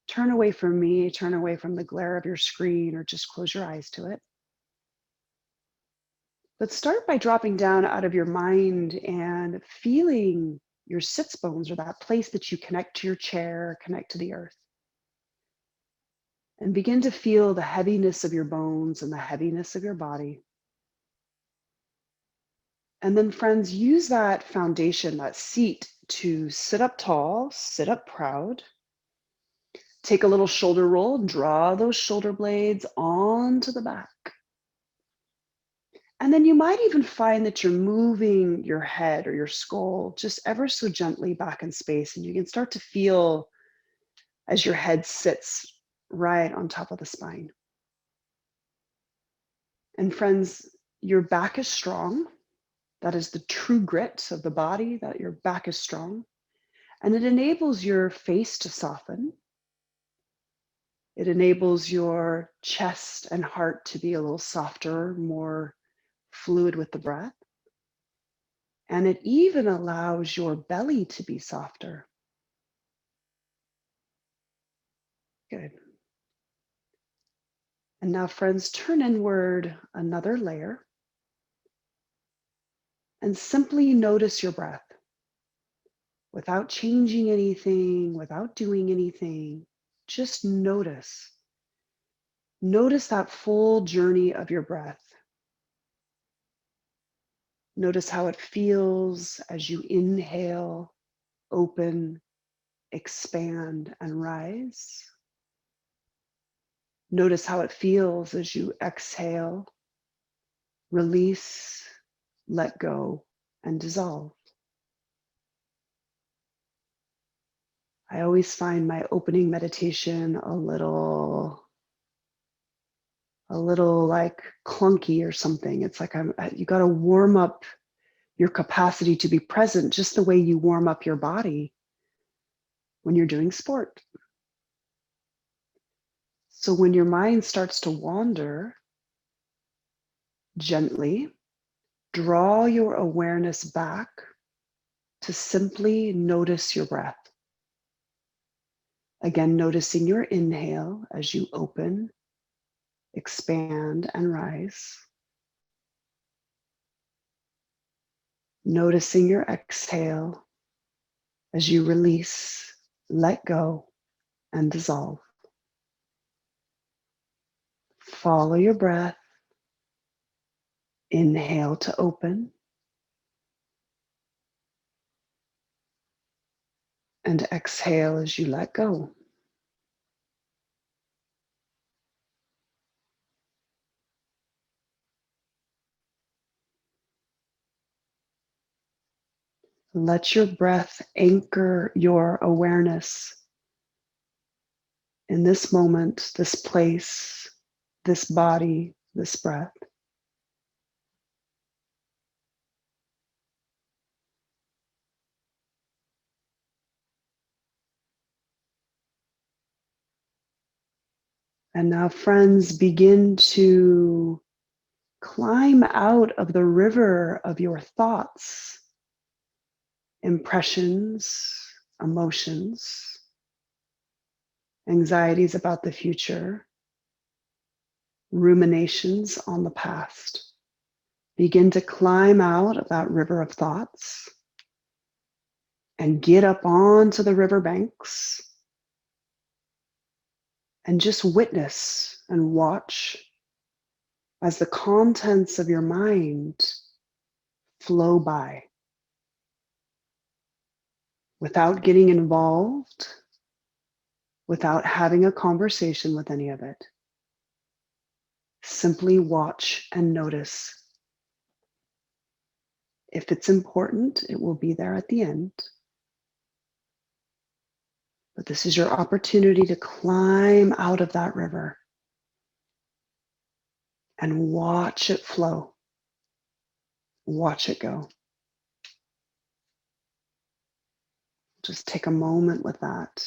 turn away from me, turn away from the glare of your screen, or just close your eyes to it. But start by dropping down out of your mind and feeling your sits bones, or that place that you connect to your chair, connect to the earth. And begin to feel the heaviness of your bones and the heaviness of your body. And then friends, use that foundation, that seat, to sit up tall, sit up proud. Take a little shoulder roll, draw those shoulder blades onto the back. And then you might even find that you're moving your head or your skull just ever so gently back in space. And you can start to feel as your head sits right on top of the spine. And friends, your back is strong. That is the true grit of the body, that your back is strong. And it enables your face to soften. It enables your chest and heart to be a little softer, more fluid with the breath. And it even allows your belly to be softer. Good. And now, friends, turn inward another layer. and simply notice your breath without changing anything, without doing anything. Just notice. Notice that full journey of your breath. Notice how it feels as you inhale, open, expand, and rise. Notice how it feels as you exhale, release, let go, and dissolve. I always find my opening meditation a little like clunky or something. It's like you got to warm up your capacity to be present just the way you warm up your body when you're doing sport. So when your mind starts to wander, gently draw your awareness back to simply notice your breath. Again, noticing your inhale as you open, expand, and rise. Noticing your exhale as you release, let go, and dissolve. Follow your breath. Inhale to open. And exhale as you let go. Let your breath anchor your awareness in this moment, this place, this body, this breath. And now, friends, begin to climb out of the river of your thoughts, impressions, emotions, anxieties about the future, ruminations on the past. Begin to climb out of that river of thoughts and get up onto the riverbanks and just witness and watch as the contents of your mind flow by without getting involved, without having a conversation with any of it. Simply watch and notice. If it's important, it will be there at the end. But this is your opportunity to climb out of that river and watch it flow. Watch it go. Just take a moment with that.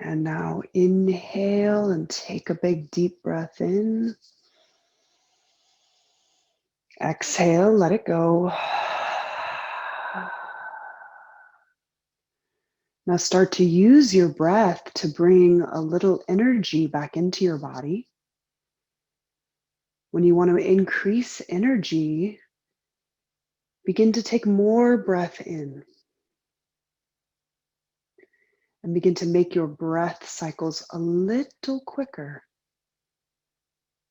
And now inhale and take a big deep breath in. Exhale, let it go. Now start to use your breath to bring a little energy back into your body. When you want to increase energy, begin to take more breath in. And begin to make your breath cycles a little quicker.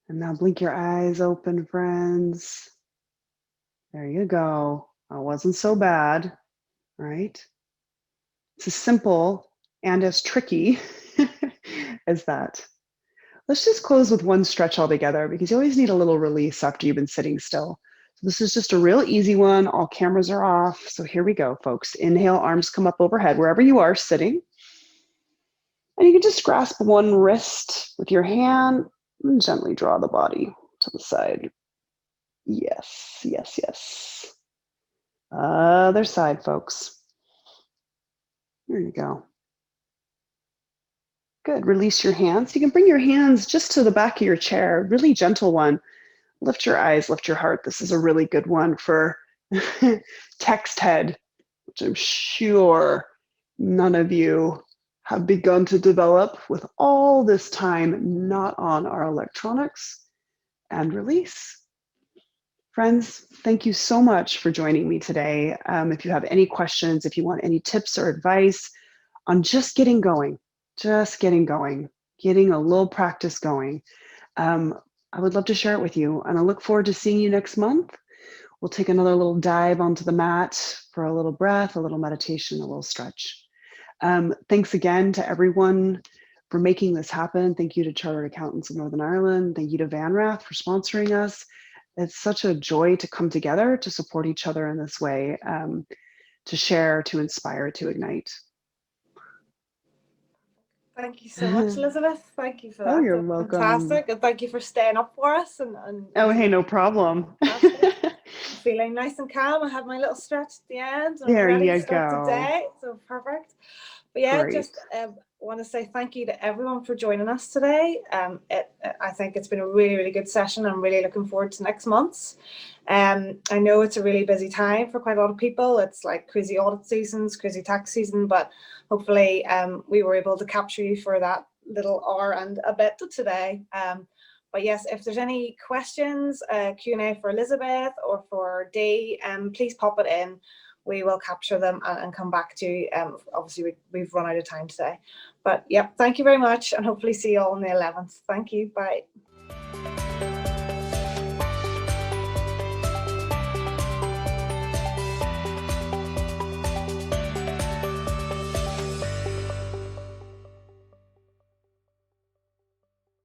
And now blink your eyes open, friends. There you go. That wasn't so bad, right? It's as simple and as tricky as that. Let's just close with one stretch altogether because you always need a little release after you've been sitting still. So this is just a real easy one. All cameras are off. So here we go, folks. Inhale, arms come up overhead, wherever you are sitting. And you can just grasp one wrist with your hand and gently draw the body to the side. Yes, yes, yes. Other side, folks. There you go. Good. Release your hands. You can bring your hands just to the back of your chair. Really gentle one. Lift your eyes, lift your heart. This is a really good one for text head, which I'm sure none of you have begun to develop with all this time not on our electronics. And release. Friends, thank you so much for joining me today. If you have any questions, if you want any tips or advice on just getting going, getting a little practice going, I would love to share it with you. And I look forward to seeing you next month. We'll take another little dive onto the mat for a little breath, a little meditation, a little stretch. Thanks again to everyone for making this happen. Thank you to Chartered Accountants of Northern Ireland. Thank you to Van Rath for sponsoring us. It's such a joy to come together to support each other in this way, to share, to inspire, to ignite. Thank you so much, Elizabeth. Thank you for that. Oh, you're That's welcome. fantastic. And thank you for staying up for us. And oh, hey, no problem. Feeling nice and calm. I had my little stretch at the end. And There I'm ready you to start go. today. So perfect. But yeah, Great. just want to say thank you to everyone for joining us today. I think it's been a really, really good session. I'm really looking forward to next month's. I know it's a really busy time for quite a lot of people. It's like crazy audit seasons, crazy tax season, but hopefully we were able to capture you for that little hour and a bit today. But yes, if there's any questions, Q&A for Elizabeth or for Dee, please pop it in. We will capture them and come back to you. Obviously, we've run out of time today. But yeah, thank you very much, and hopefully see you all on the 11th. Thank you. Bye.